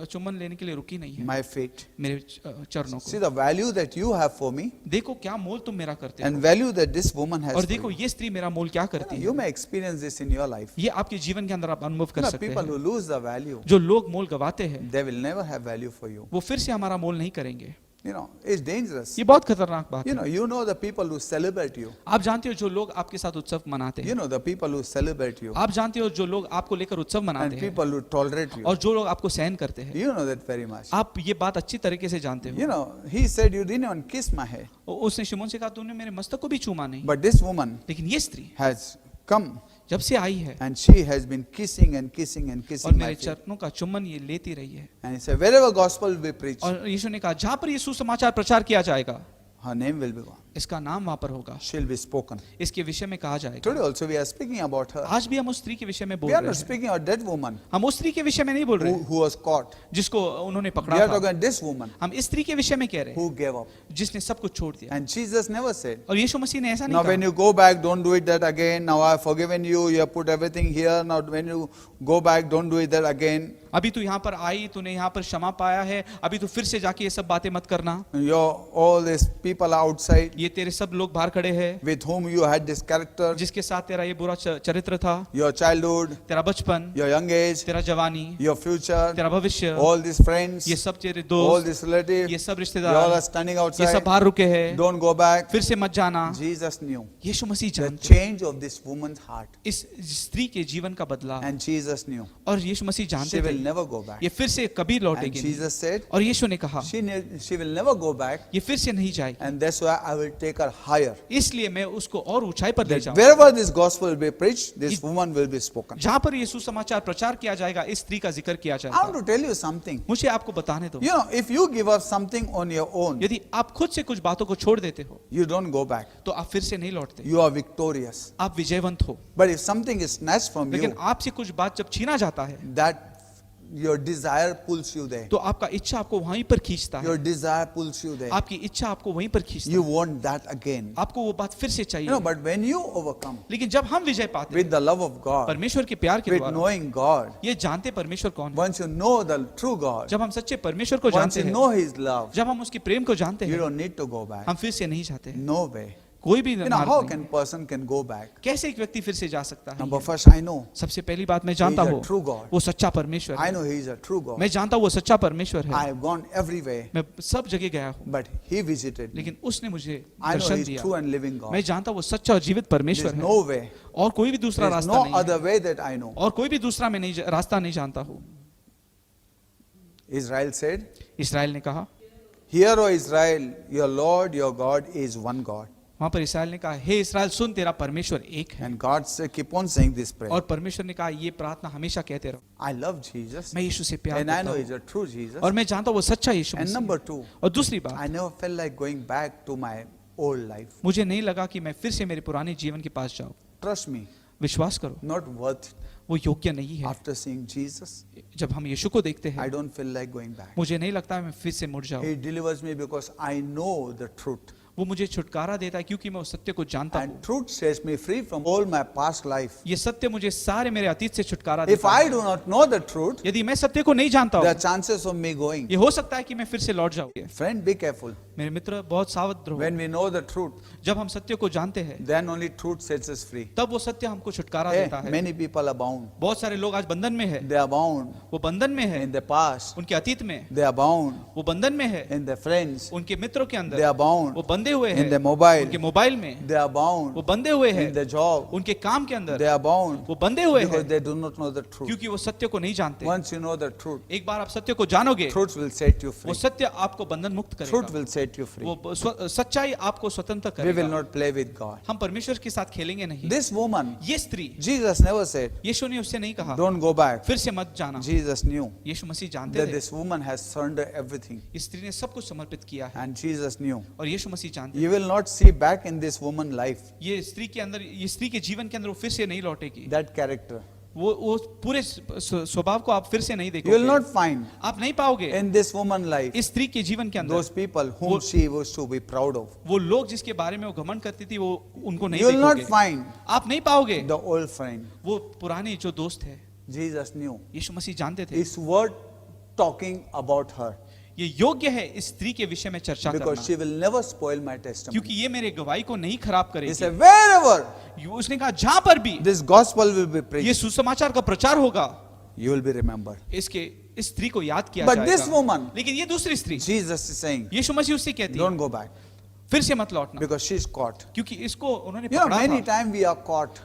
चुम्बन लेने के लिए रुकी नहीं है। my feet. मेरे चरणों See को the value that you have for me देखो क्या मोल तुम मेरा करते हो, and value that this woman has और for देखो you. ये स्त्री मेरा मोल क्या करती You है। may experience this in your life. ये आपके जीवन के अंदर आप अनुभव कर सकते People who हैं। lose the value, जो लोग मोल गवाते हैं they will never have value for you. वो फिर से हमारा मोल नहीं करेंगे। You know, it's dangerous. ये बहुत खतरनाक बात है। You know the people who celebrate you. आप जानते हो जो लोग आपके साथ उत्सव मनाते You हैं, know the people who celebrate you आप जानते हो जो लोग आपको लेकर उत्सव मनाते and हैं people who tolerate you. और जो लोग आपको सहन करते हैं, You know that very much. आप ये बात अच्छी तरीके से जानते हो। You know, he said you didn't even kiss my hair. उसने शिमोन से कहा तूने मेरे मस्तक को भी चूमा नहीं। But this woman लेकिन ये स्त्री has come जब से आई है and she has been kissing and kissing and और kissing my मेरे feet. चरणों का चुम्बन ये लेती रही है। And he said, wherever gospel will be preached, और यीशु ने कहा जहां पर ये सुसमाचार प्रचार किया जाएगा her name will be gone. इसका नाम वहां पर होगा, She'll be spoken. इसके विषय में कहा जाएगा। Today also we are speaking about her. आज भी हम उस स्त्री के विषय में बोल We are रहे not हैं। speaking about that woman हम उस स्त्री के विषय में नहीं बोल रहे who was caught. जिसको उन्होंने We पकड़ा are था। talking about this woman हम इस स्त्री के विषय में कह रहे हैं who gave up. जिसने सब कुछ छोड़ दिया। And Jesus never said, और यीशु मसीह ने ऐसा now नहीं when कहा you go back, don't do it that again. Now I have forgiven you. You have put everything here. Now when you go back, don't do it that again. अभी तू यहाँ पर आई, तूने यहाँ पर क्षमा पाया है, अभी तू फिर से जाके ये सब बातें मत करना। All these people outside ये तेरे सब लोग बाहर खड़े हैं with whom you had this character, जिसके साथ तेरा ये बुरा चरित्र था, your childhood, तेरा बचपन, your young age, तेरा जवानी, your future, तेरा भविष्य, all these friends, ये सब तेरे all दोस्त, these relatives, ये सब they all are रिश्तेदार, standing ये सब outside. बाहर रुके हैं, Don't go back. फिर से मत जाना। Jesus knew Yeshu Masih the जानते change of this woman's heart. इस स्त्री के जीवन का बदलाव, And Jesus knew और यीशु मसीह she जानते will थे never go back. ये फिर से कभी And लौटेगी नहीं। Jesus said, और यीशु ने कहा she will never go back. ये फिर से नहीं जाएगी, And that's why I will take her higher. इसलिए मैं उसको और ऊंचाई पर ले That जाऊंगा। wherever this gospel will be preached, this woman will be spoken. जहां पर ये सुसमाचार प्रचार किया जाएगा इस स्त्री का जिक्र किया I want जाएगा। to tell you something. मुझे आपको बताने दो, You know, if you give up something on your own, यदि आप खुद से कुछ बातों को छोड़ देते हो you don't go back. तो आप फिर से नहीं लौटते, You are victorious. आप विजयवंत हो। But if something is snatched from लेकिन you, आपसे कुछ बात जब छीना जाता है that your desire pulls you there. तो आपका इच्छा आपको वहीं पर खींचता है, Your desire pulls you there. आपकी इच्छा आपको वहीं पर खींचता You है, want that again. आपको वो बात फिर से You चाहिए। know, but when you overcome लेकिन जब हम विजय पाते with the love of God, परमेश्वर के प्यार के with द्वारा, knowing God, ये जानते परमेश्वर कौन है, once you know the true God, जब हम सच्चे परमेश्वर को once जानते you हैं, know His love, जब हम उसके प्रेम को जानते you हैं, don't need to go back. हम फिर से नहीं जाते हैं। No way. कोई भी You know, मार्ग how नहीं can है। person can go back? कैसे एक व्यक्ति फिर से जा सकता है? Number first, I know. सबसे पहली बात मैं जानता He is a हूँ true God. वो सच्चा परमेश्वर I है। know he is a true God. मैं जानता हूँ वो सच्चा परमेश्वर I है। have gone everywhere, मैं सब जगह गया हूँ, but he visited me. लेकिन उसने मुझे I know Darshan he is दिया। true and living God. मैं जानता हूँ वो सच्चा और जीवित परमेश्वर There's है, no way. और कोई भी दूसरा There's रास्ता no नहीं है, other way that I know. और कोई भी दूसरा मैं नहीं रास्ता नहीं जानता हूँ। Israel said, इसराइल ने कहा, Hear, O Israel, your Lord, your God is one God. वहां पर इसराइल ने कहा, हे इसराइल सुन, तेरा परमेश्वर एक है। And God said, keep on saying this prayer. और परमेश्वर ने कहा, ये प्रार्थना हमेशा कहते रहो। I love Jesus. मैं यीशु से प्यार And I करता know हूँ, he's a true Jesus. और मैं जानता हूँ वो सच्चा यीशु And मसीह number है। 2, और दूसरी बात, I never felt like going back to my old life. मुझे नहीं लगा कि मैं फिर से मेरे पुराने जीवन के पास जाऊं। Trust me, विश्वास करो, not worth it. वो योग्य नहीं है। After seeing Jesus, जब हम यीशु को देखते I हैं, don't feel like going back. मुझे नहीं लगता है मैं फिर से मुड़ जाऊं। He delivers me because I know the truth. वो मुझे छुटकारा देता है क्योंकि मैं उस सत्य को जानता हूँ। And truth sets me free from all my past life. ये सत्य मुझे सारे मेरे अतीत से छुटकारा If देता I है। do not know the truth, यदि मैं सत्य को नहीं जानता there are हूँ, chances of me going. ये हो सकता है कि मैं फिर से लौट जाऊँ। Friend, be careful. मेरे मित्र, बहुत सावध रहो। When we know the truth, जब हम सत्य को जानते हैं, then only truth sets us free. तब वो सत्य हमको छुटकारा Hey, देता है। many people are bound. बहुत सारे लोग आज बंधन में है, They are bound वो बंधन में है, in the past. उनके अतीत में, They are bound वो बंधन में है, in their friends. उनके मित्रों के They अंदर are bound वो बंधे हुए in हैं, their mobile. उनके मोबाइल में They are bound वो बंधे हुए in हैं, their job. उनके काम के अंदर They are bound वो बंधे हुए because हैं, they do not know the truth. क्योंकि वो सत्य को नहीं जानते। Once you know the truth, एक बार आप सत्य को जानोगे, truth will set you वो free. सत्य आपको बंधन मुक्त Truth करेगा, will set you free. वो सच्चाई आपको स्वतंत्र We will करेगा। not play with God. हम परमेश्वर के साथ खेलेंगे नहीं। This woman, ये स्त्री, Jesus never said, यीशु ने उससे नहीं कहा don't go back. फिर से मत जाना। Jesus knew यीशु मसीह जानते that थे, this woman has surrendered everything. इस स्त्री ने सब कुछ समर्पित किया है, And Jesus knew. और यीशु मसीह जानते You will not see back in this woman's life ये स्त्री के अंदर, ये स्त्री के जीवन के अंदर वो फिर से नहीं लौटेगी। that character. वो पूरे स्वभाव को आप फिर से नहीं You will देखोगे, not find आप नहीं पाओगे in this woman's life इस स्त्री के जीवन के अंदर those people whom she was to be proud of. वो लोग जिसके बारे में वो घमंड करती थी, वो उनको नहीं You will not देखोगे, find आप नहीं पाओगे the old friend. वो पुराने जो दोस्त है। Jesus knew. यीशु मसीह जानते थे His word talking about her ये योग्य है इस स्त्री के विषय में चर्चा because करना, she will never spoil my testimony. क्योंकि ये मेरे गवाही को नहीं खराब He करेगी। said, wherever उसने कहा जहां पर भी this gospel will be ये preached, सुसमाचार का प्रचार होगा, you will be remembered. इसके इस स्त्री को याद किया But this जाएगा। woman, लेकिन ये दूसरी स्त्री, Jesus is saying, यीशु मसीह उससे कहती है don't go back फिर से मत लौटना, because she's caught. क्योंकि इसको उन्होंने You know, पकड़ा many था। times we are caught.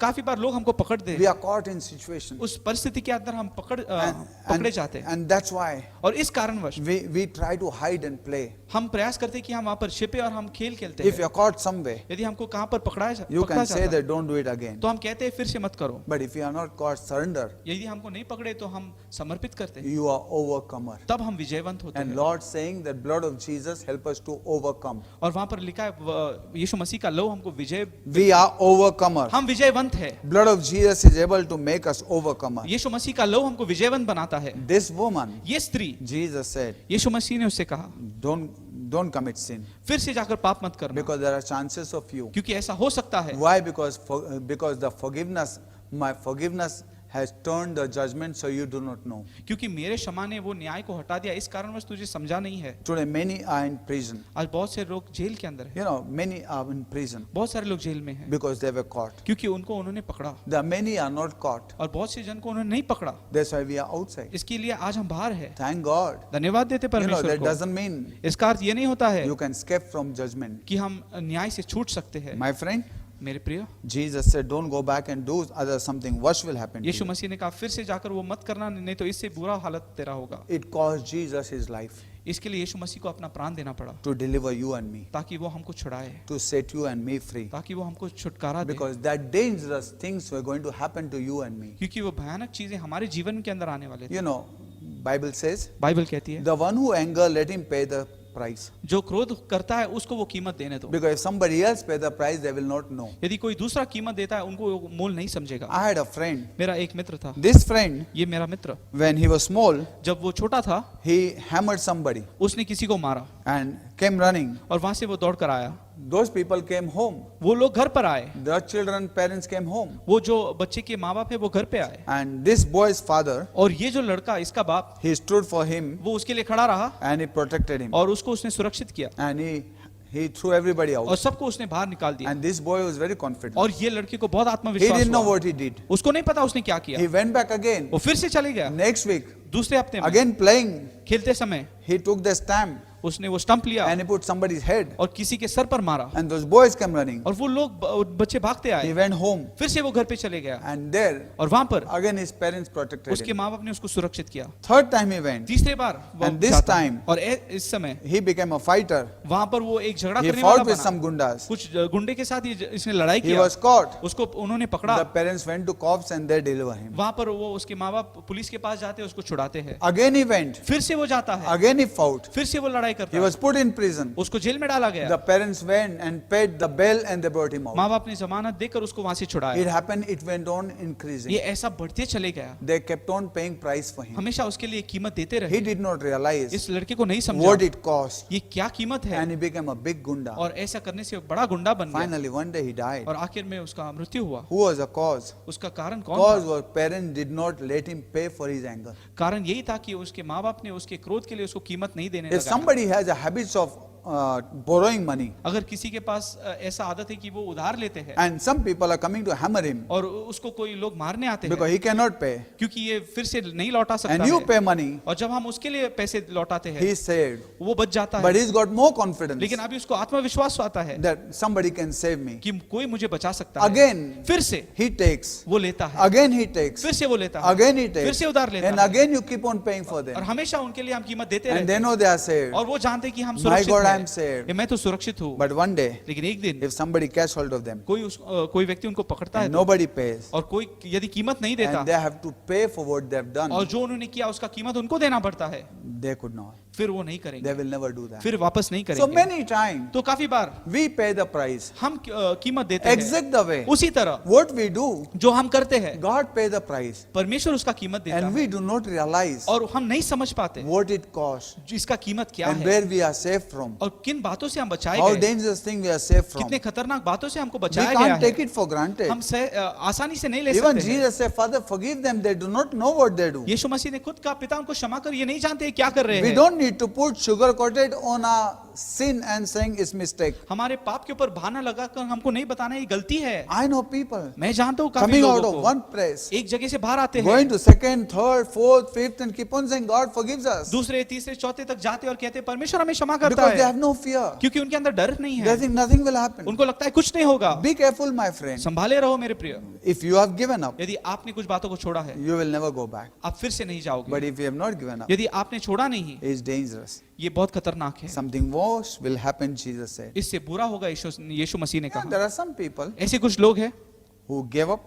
काफी बार लोग हमको पकड़ दे, We are caught in situations. उस परिस्थिति के अंदर हम And, पकड़े जाते हैं, and that's why और इस कारणवश we try to hide and play. हम प्रयास करते हैं कि हम वहां पर छिपे और हम खेल खेलते If हैं। you're caught somewhere, यदि हमको कहाँ पर you पकड़ा can say जाता है, that don't do it again. तो हम कहते हैं फिर से मत करो। But if you are not caught, surrender. यदि हमको नहीं पकड़े तो हम समर्पित करते हैं, You are overcomer. तब हम विजयवंत होते And हैं। Lord saying that blood of Jesus help us to overcome. और वहां पर लिखा है यीशु मसीह का लहू हमको विजय, We are overcomer. हम विजयवंत है। Blood of Jesus is able to make us overcomer. यीशु मसीह का लहू हमको विजयवंत बनाता है। This woman, ये स्त्री, Jesus said, यीशु मसीह ने उससे कहा don't commit sin फिर से जाकर पाप मत करना, because there are chances of you. क्योंकि ऐसा हो सकता है। Why? Because the forgiveness, my forgiveness has turned the judgment so you do not know. क्योंकि मेरे क्षमा ने वो न्याय को हटा दिया, इस कारणवश तुझे समझा नहीं है। Today many are in prison. आज बहुत से लोग जेल के अंदर हैं, You know, many are in prison बहुत सारे लोग जेल में हैं, because they were caught. क्योंकि उनको उन्होंने पकड़ा, There are many are not caught. और बहुत से जन को उन्होंने नहीं पकड़ा। That's why we are outside. इसके लिए आज हम बाहर हैं। Thank God. धन्यवाद देते You know, परमेश्वर that को। doesn't mean इसका अर्थ ये नहीं होता है you can escape from judgment. कि हम न्याय से छूट सकते हैं। My friend, मेरे प्रिय, Jesus said, don't go back and do other something worse will happen to Yeshu you. मसीह ने कहा फिर से जाकर वो मत करना, नहीं तो इससे बुरा हालत तेरा होगा। It cost Jesus his life इसके लिए यीशु मसीह को अपना प्राण देना पड़ा, to deliver you and me, ताकि वो हमको छुड़ाए, to set you and me free. ताकि वो हमको छुटकारा दे, Because that dangerous things were going to happen to you and me. क्योंकि वो भयानक चीजें हमारे जीवन के अंदर आने वाले थे। You know, Bible says, Bible कहती है the one who anger, let him pay the price. जो क्रोध करता है उसको वो कीमत देने दो, Because if somebody else pay the price, they will not know. यदि कोई दूसरा कीमत देता है उनको वो मोल नहीं समझेगा। I had a friend. मेरा एक मित्र था, This friend, ये मेरा मित्र, when he was small, जब वो छोटा था he hammered somebody उसने किसी को मारा and came running. और वहां से वो दौड़ कर आया। Those people came home. वो लोग घर पर आए, The children, parents came home. वो जो बच्चे के माँ बाप है वो घर पे आए, And this boy's father, और ये जो लड़का इसका बाप he stood for him वो उसके लिए खड़ा रहा and he protected him. और उसको उसने सुरक्षित किया। And he threw everybody और out. सबको उसने बाहर निकाल दिया। And this boy was very confident. और ये लड़के को बहुत He आत्मविश्वास didn't know हुआ। what he did. उसको नहीं पता उसने क्या किया। He went back again. वो फिर से चले गया Next week, दूसरे हफ्ते में again playing, खेलते समय he took the stamp उसने वो स्टंप लिया and he put somebody's head. और किसी के सर पर मारा And those boys came running. और वो लोग बच्चे भागते He आए। went home. फिर से वो घर पे चले गया And there, और वहां पर again his parents protected उसके him. माँ बाप ने उसको सुरक्षित किया। Third time he went. तीसरे बार वो And this जाता है। time, और इस समय he became a fighter. वहां पर वो एक झगड़ा He करने वाला fought with बना। some gundas. कुछ गुंडे के साथ इसने लड़ाई He किया। was caught. उसको उन्होंने पकड़ा। The parents went to cops and they deliver him. वहां पर वो उसके माँ बाप पुलिस के पास जाते हैं, उसको छुड़ाते हैं। Again he went. फिर से वो जाता है, Again he fought. फिर से वो लड़ाई करता He है। was put in prison. उसको जेल में डाला गया। The parents went and paid the bail and they brought him out. माँ बाप ने जमानत देकर उसको वहां से It छुड़ाया। happened, it went on increasing. ये ऐसा बढ़ते चले गया, They kept on paying price for him. हमेशा उसके लिए कीमत देते He रहे। did not realize इस लड़के को नहीं what समझा it cost. ये क्या कीमत है, And he became a big gunda. और ऐसा करने से वो बड़ा गुंडा बन गया। Finally, one day he died. और आखिर में उसका मृत्यु हुआ। Who was the cause? उसका कारण कौन Cause था? was parents did not let him pay for his anger. कारण यही था कि उसके माँ बाप ने उसके क्रोध के लिए उसको कीमत नहीं देने If लगा। somebody has a habit of borrowing money, अगर किसी के पास ऐसा आदत है कि वो उधार लेते हैं and some people are coming to hammer him और उसको कोई लोग मारने आते because हैं he cannot pay, क्योंकि ये फिर से नहीं लौटा सकता and you है, pay money, और जब हम उसके लिए पैसे लौटाते हैं he is saved. वो बच जाता But है। he's got more confidence लेकिन अभी उसको आत्मविश्वास आता है that somebody can save me. कि कोई मुझे बचा सकता है। Again, फिर से he takes. वो लेता है, Again, he takes. फिर से वो लेता है, Again, he फिर takes. से उधार लेता And है, again, you keep on paying for और them. हमेशा उनके लिए हम कीमत देते And रहते they हैं। know they are saved. और वो जानते हैं कि हम My सुरक्षित God, I हैं। am saved. ये मैं तो सुरक्षित हूँ। But one day, लेकिन एक दिन if somebody catch hold of them, कोई व्यक्ति उनको पकड़ता है and तो, nobody pays, और कोई यदि कीमत नहीं देता and they have to pay for what they have और done, जो उन्होंने किया उसका कीमत उनको देना पड़ता है, they could not. फिर वो नहीं They करेंगे, will never do that. फिर वापस नहीं So करेंगे। many times, तो काफी बार we pay the price. हम कीमत देते हैं। Exact the way. उसी तरह What we do, जो हम करते हैं God pay the price. परमेश्वर उसका कीमत देता And है, we do not realize और हम नहीं समझ पाते what it costs इसका कीमत क्या and है where we are saved from. और किन बातों से हम बचाए How गए, dangerous thing we are saved from. कितने खतरनाक बातों से हमको We बचाया गया can't take है। it for granted. हम आसानी से नहीं ले Even सकते हैं। Jesus said, Father, forgive them. They do not know what they do. यीशु मसीह ने खुद कहा, पिता उनको क्षमा कर, ये नहीं जानते क्या कर रहे We हैं। don't need to put sugar coated on our sin and saying it's mistake. हमारे पाप के ऊपर बहाना लगाकर हमको नहीं बताना ये गलती है। I know people मैं जानता हूँ काफी coming out लोगों of को one place, एक जगह से बाहर आते हैं, going to second, third, fourth, fifth, and keep on saying God forgives us दूसरे तीसरे चौथे तक जाते और कहते हैं परमेश्वर हमें क्षमा करता because they है, have no fear. क्योंकि उनके अंदर डर नहीं They है। think nothing will happen. उनको लगता है कुछ नहीं होगा। Be careful, my friend. संभाले रहो मेरे प्रिय, If you have given up, यदि आपने कुछ बातों को छोड़ा है you will never go back. आप फिर से नहीं जाओगे, But if you have not given up, यदि आपने छोड़ा नहीं it's dangerous. ये बहुत खतरनाक है। Something worse will happen, Jesus said. इससे बुरा होगा, यीशु मसीह ने Yeah, कहा। there are some people ऐसे कुछ लोग हैं who gave up,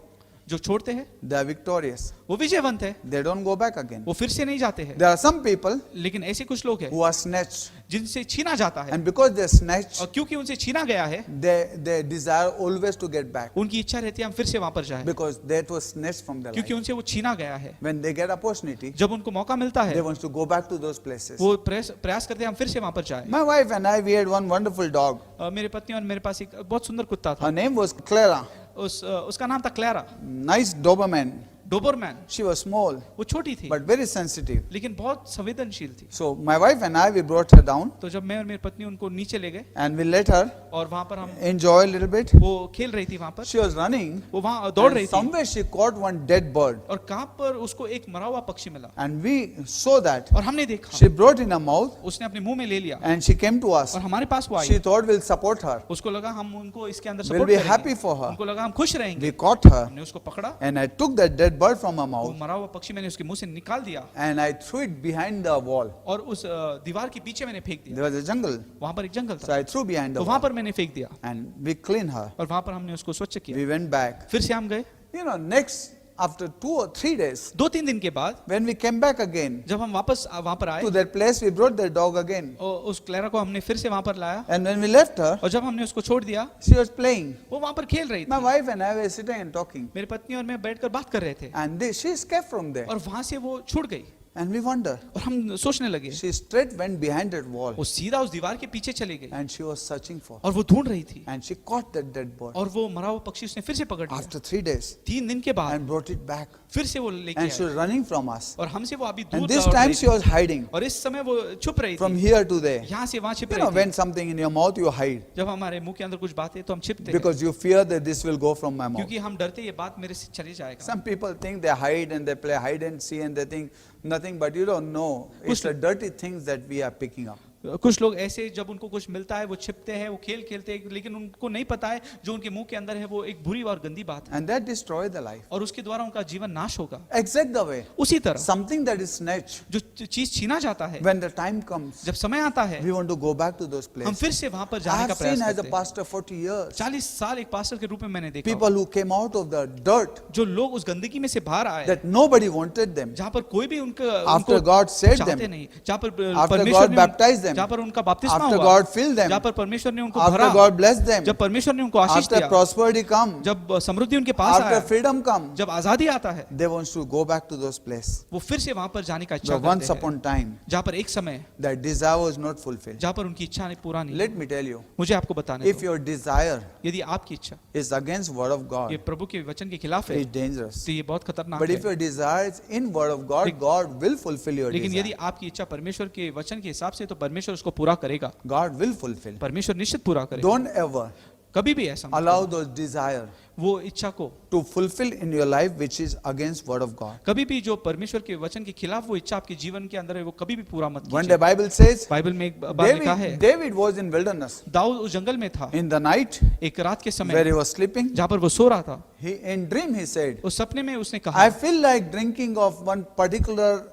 जो छोड़ते हैं, they are victorious. वो विजयवंत है, They don't go back again. वो फिर से नहीं जाते हैं। There are some people लेकिन ऐसे कुछ लोग हैं who are snatched, जिनसे छीना जाता है, and because they're snatched, और क्योंकि उनसे छीना गया है they desire always to get back उनकी इच्छा रहती है हम फिर से वहां पर जाएं, because that was snatched from their क्योंकि life. उनसे वो छीना गया है। When they get opportunity, जब उनको मौका मिलता है they want to go back to those places. वो प्रयास करते हैं हम फिर से वहां पर जाएं। My wife and I, we had one wonderful dog. मेरे पत्नी और मेरे पास एक बहुत सुंदर कुत्ता था, Her name was Clara. उसका नाम था Clara. Nice Doberman. Dobermann. She was small वो छोटी थी but very sensitive. लेकिन बहुत संवेदनशील थी। So my wife and I, we brought her down तो जब मैं और मेरी पत्नी उनको नीचे ले गए and we let her और वहां पर हम enjoy a little bit. वो खेल रही थी वहां पर, She was running वो वहां दौड़ रही and थी somewhere she caught one dead bird और कहां पर उसको एक मरा हुआ पक्षी मिला and we saw that. और हमने देखा She brought in her mouth उसने अपने मुंह में ले लिया and she came to us. और हमारे पास वो She I. thought we'll support her. उसको लगा हम उनको इसके अंदर We'll सपोर्ट be करेंगे, happy for her. उनको लगा हम खुश रहेंगे। We caught her हमने उसको पकड़ा, and I took that dead bird from her वो mouth मरा हुआ पक्षी मैंने उसके मुंह से निकाल दिया and I threw it behind the wall. और उस दीवार के पीछे मैंने फेंक दिया। There was a jungle, वहां पर एक जंगल so था, I threw behind the तो वहां wall पर मैंने फेंक दिया and we cleaned her. और वहां पर हमने उसको स्वच्छ किया। We went back. फिर से हम गए, You know, next after 2 or 3 days, 2-3 दिन के बाद when we came back again जब हम वापस वहां पर आए to that place, we brought the dog again. और उस क्लैरा को हमने फिर से वहां पर लाया And when we left her, और जब हमने उसको छोड़ दिया she was playing. वो वहां पर खेल रही My थी। wife and I were sitting and talking. मेरी पत्नी और मैं बैठकर बात कर रहे थे And she escaped from there. और वहां से वो छूट गई And we wonder. और हम सोचने लगे She straight went behind that wall वो सीधा उस दीवार के पीछे चली गई and she was searching for. और वो ढूंढ रही थी And she caught that dead bird और वो मरा हुआ पक्षी उसने फिर से पकड़ लिया। after 3 days 3 दिन के बाद and brought it back. फिर से वो लेके and she was आए running from us. और हमसे वो अभी And दूर this दौड़ time रही she थी। was hiding और इस समय वो छुप रही from थी, here to there. यहाँ से वहाँ छिप You know, रही when थी। something in your mouth, you hide जब हमारे मुंह के अंदर कुछ बातें तो हम छिपते हैं, because you fear that this will go from my mouth. क्योंकि हम डरते ये बात मेरे से चली जाएगा। Some people think they hide and they play hide and seek and they think nothing, but you don't know. It's the dirty things that we are picking up. कुछ लोग ऐसे जब उनको कुछ मिलता है वो छिपते हैं, वो खेल खेलते हैं, लेकिन उनको नहीं पता है जो उनके मुंह के अंदर है वो एक बुरी और गंदी बात है, And that destroys the life. और उसके द्वारा उनका जीवन नाश होगा। Exact the way. उसी तरह Something that is snatched, जो चीज छीना जाता है, when the time comes, जब समय आता है we want to go back to those हम places. फिर से वहां पर I जाने have का seen प्रयास as a करते हैं। pastor 40 years, 40 साल एक पास्टर के रूप में मैंने देखा people who came out of the dirt जो लोग उस गंदगी में से बाहर आए, that nobody wanted them. जहाँ पर कोई भी After God saved चाहते them, नहीं, जहाँ पर After परमेश्वर God ने baptized them, जहाँ पर उनका बपतिस्मा after हुआ, God filled them, जहाँ पर परमेश्वर ने उनको after भरा, God blessed them, जब परमेश्वर ने उनको आशीष after दिया, prosperity come, जब समृद्धि उनके पास after आया, freedom come, जब आजादी आता है, they want to go back to those places. वो फिर से वहां पर जाने का इच्छा But once करते हैं, upon time, जहाँ पर एक समय that desire was not fulfilled. जहाँ पर उनकी इच्छा नहीं पूरा नहीं। Let me tell you, मुझे आपको बताने if दो, your desire यदि आपकी इच्छा is against word of ये God, प्रभु के वचन के खिलाफ है it's dangerous. तो ये बहुत खतरनाक But if है। your desire is in word of God, God will fulfill your लेकिन यदि desire. आपकी इच्छा परमेश्वर के वचन के हिसाब से तो परमेश्वर उसको पूरा करेगा, God will fulfill. परमेश्वर निश्चित पूरा करेगा। Don't ever कभी भी ऐसा मत allow करो, those desire वो इच्छा को to fulfill in your life which is against word of God. कभी भी जो परमेश्वर के वचन के खिलाफ वो इच्छा आपके जीवन के अंदर है वो कभी भी पूरा मत One day कीजिए। Bible says, बाइबल में एक बार लिखा है, David was in wilderness Dawood उस जंगल में था in the night एक रात के where समय he was sleeping. जहाँ पर वो सो रहा था, In dream he said, उस सपने में उसने कहा, I feel like drinking of one particular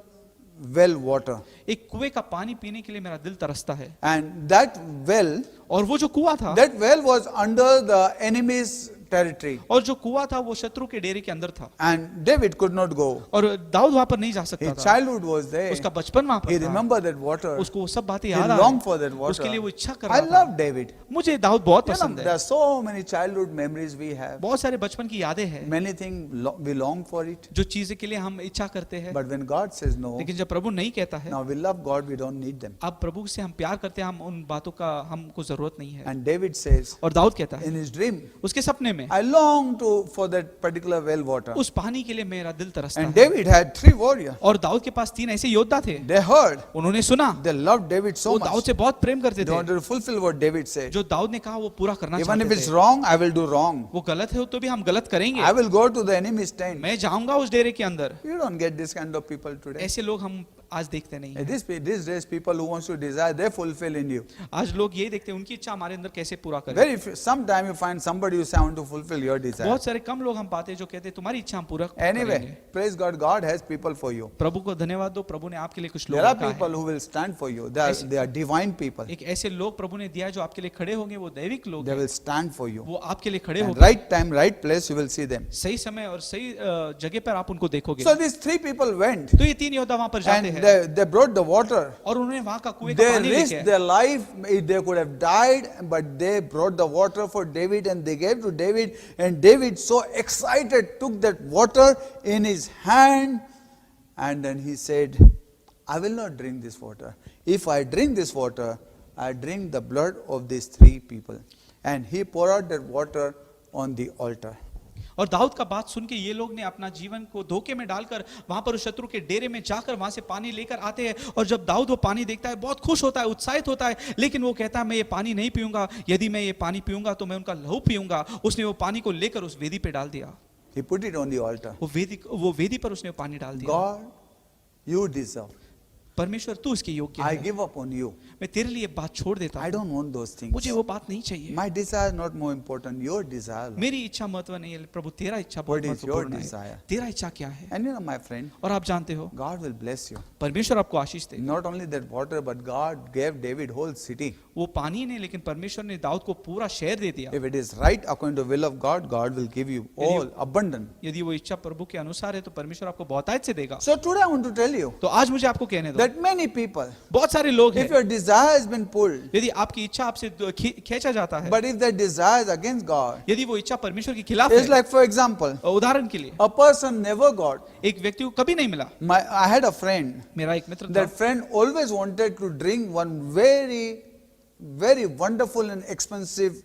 well water. एक कुएं का पानी पीने के लिए मेरा दिल तरसता है। And that well, और वो जो कुआं था, that well was under the enemy's territory. और जो कुआं था वो शत्रु के डेरे के अंदर था, And David could not go. और दाऊद वहां पर नहीं जा सकता His था। childhood was there. उसका बचपन वहां He पर था, remembered that water. उसको वो सब बातें He याद आ longed for that रही, water. उसके लिए वो इच्छा कर I रहा था। love David. मुझे दाऊद बहुत You know, पसंद there है, are so many childhood memories we have. बहुत सारे बचपन की यादें हैं, Many things we long for it. जो चीजें के लिए हम इच्छा करते हैं, But when God says no, लेकिन जब प्रभु नहीं कहता है, now we love God, we don't need them. अब प्रभु से हम प्यार करते हैं, हम उन बातों का हमको जरूरत नहीं है। And David says और दाऊद कहता है in his dream, उसके सपने में, I long for that particular well water. उस पानी के लिए मेरा दिल तरसता And है। David had 3 warriors. और दाऊद के पास 3 ऐसे योद्धा थे, They heard, उन्होंने सुना, they loved David so वो much. दाऊद से बहुत प्रेम करते They थे, wanted to fulfill what David said. जो दाऊद ने कहा वो पूरा करना Even if चाहते it's थे। wrong, I will do wrong. वो गलत है तो भी हम गलत करेंगे, I will go to the enemy's tent. मैं जाऊंगा उस डेरे के अंदर। You don't get this kind of people today. ऐसे लोग हम आज देखते नहीं हैं। These days, people who wants to desire, they fulfill in you. आज लोग यही देखते हैं उनकी इच्छा हमारे अंदर कैसे पूरा करें। Very few, sometime you find somebody who say, I want to fulfill your desire. बहुत सारे कम लोग हम पाते हैं जो कहते हैं तुम्हारी इच्छा हम पूरा Anyway, करेंगे। praise God, God has people for you. प्रभु को धन्यवाद दो, प्रभु ने आपके लिए कुछ लोग There are रखा people है। who will stand for you. They are divine people. एक ऐसे लोग प्रभु ने दिया है जो आपके लिए खड़े होंगे, वो दैविक लोग They हैं, will stand for you. वो आपके लिए खड़े And होंगे। right time, right place, you will see them. सही समय और सही जगह पर आप उनको देखोगे। So these 3 people went तो ये 3 योद्धा वहां पर जाते and हैं they brought the water. और उन्होंने वहां का कुएं का They पानी risked लेके, their life. They could have died, but they brought the water for David and they gave to David. And David, so excited, took that water in his hand and then he said, I will not drink this water. If I drink this water, I drink the blood of these 3 people. And he poured out that water on the altar. और दाऊद का बात सुन के ये लोग ने अपना जीवन को धोखे में डालकर वहां पर उस शत्रु के डेरे में जाकर वहां से पानी लेकर आते हैं। और जब दाऊद वो पानी देखता है बहुत खुश होता है, उत्साहित होता है, लेकिन वो कहता है मैं ये पानी नहीं पीऊंगा, यदि मैं ये पानी पीऊंगा तो मैं उनका लहू पीऊंगा। उसने वो पानी को लेकर उस वेदी पे डाल दिया, He put it on the altar. वो वेदी पर उसने वो पानी डाल दिया। God, you deserve. परमेश्वर तू इसके योग्य I है, give up on you. मैं तेरे लिए बात छोड़ देता I हूं, don't want those things. मुझे वो बात नहीं चाहिए। My desire is not more important. Your desire. Lord. मेरी इच्छा महत्व नहीं है प्रभु, तेरा इच्छा बहुत What is your महत्वपूर्ण है। desire? तेरा इच्छा क्या है? And you know, my friend, और आप जानते हो God will bless you. परमेश्वर आपको आशीष दे। Not only that water, but God gave David whole city. वो पानी ने, लेकिन परमेश्वर ने दाऊद को पूरा शहर दे दिया। If it is right according to the will of God, God will give you all abundant. यदि वो इच्छा प्रभु के अनुसार है तो परमेश्वर आपको बहुतायत से देगा। So today I want to tell you तो आज मुझे आपको कहने दो, that many people, बहुत सारे लोग हैं, if your desire has been pulled, यदि आपकी इच्छा आपसे खींचा जाता है, but if that desire is against God, यदि वो इच्छा परमेश्वर के खिलाफ it's है, like, for example, उदाहरण के लिए a person never got. एक व्यक्ति को कभी नहीं मिला। I had a friend. मेरा एक मित्र था, That friend always wanted to drink one very, very wonderful and expensive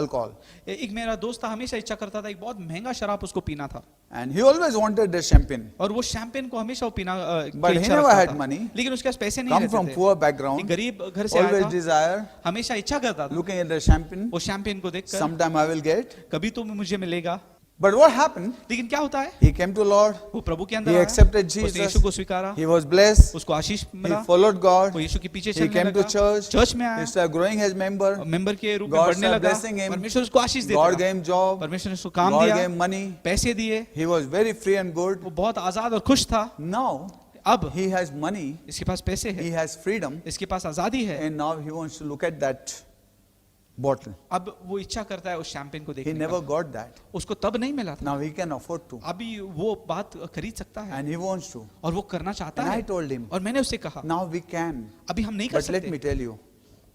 alcohol. एक मेरा दोस्त था, हमेशा इच्छा करता था एक बहुत महंगा शराब उसको पीना था, And he always wanted the champagne. और वो शैंपेन को हमेशा वो पीना But की he इच्छा never रखता had था। money. लेकिन उसके पास पैसे नहीं Come रहते from थे, poor एक background. गरीब घर से आया Always था, desire. हमेशा इच्छा करता था Looking at the champagne. वो शैंपेन को देखकर Sometime I will get. कभी तो मुझे मिलेगा। But what happened? लेकिन क्या होता है, He came to Lord. वो प्रभु के अंदर He आया, accepted उसने Jesus. यीशु को स्वीकारा, He was blessed. उसको आशीष He मिला, followed God. वो यीशु के पीछे He चलने came to लगा, church. चर्च में He आया, started growing as member. Member के रूप में God बढ़ने started लगा, blessing him. परमेश्वर उसको आशीष देता God रहा, gave him job. परमेश्वर ने उसको काम God दिया, gave money. पैसे दिए, He was very free and good. वो बहुत आजाद और खुश था। Now अब he has money. इसके पास पैसे He है, has freedom. इसके पास आजादी है, And now he wants to look at that bottle. अब वो इच्छा करता है उस शैंपेन को He देखने never का, got that. उसको तब नहीं मिला था, Now he can afford to. अभी वो बात खरीद सकता है And he wants to. और वो करना चाहता And I है। told him, और मैंने उससे कहा now we can. अभी हम नहीं कर But let सकते। me tell you,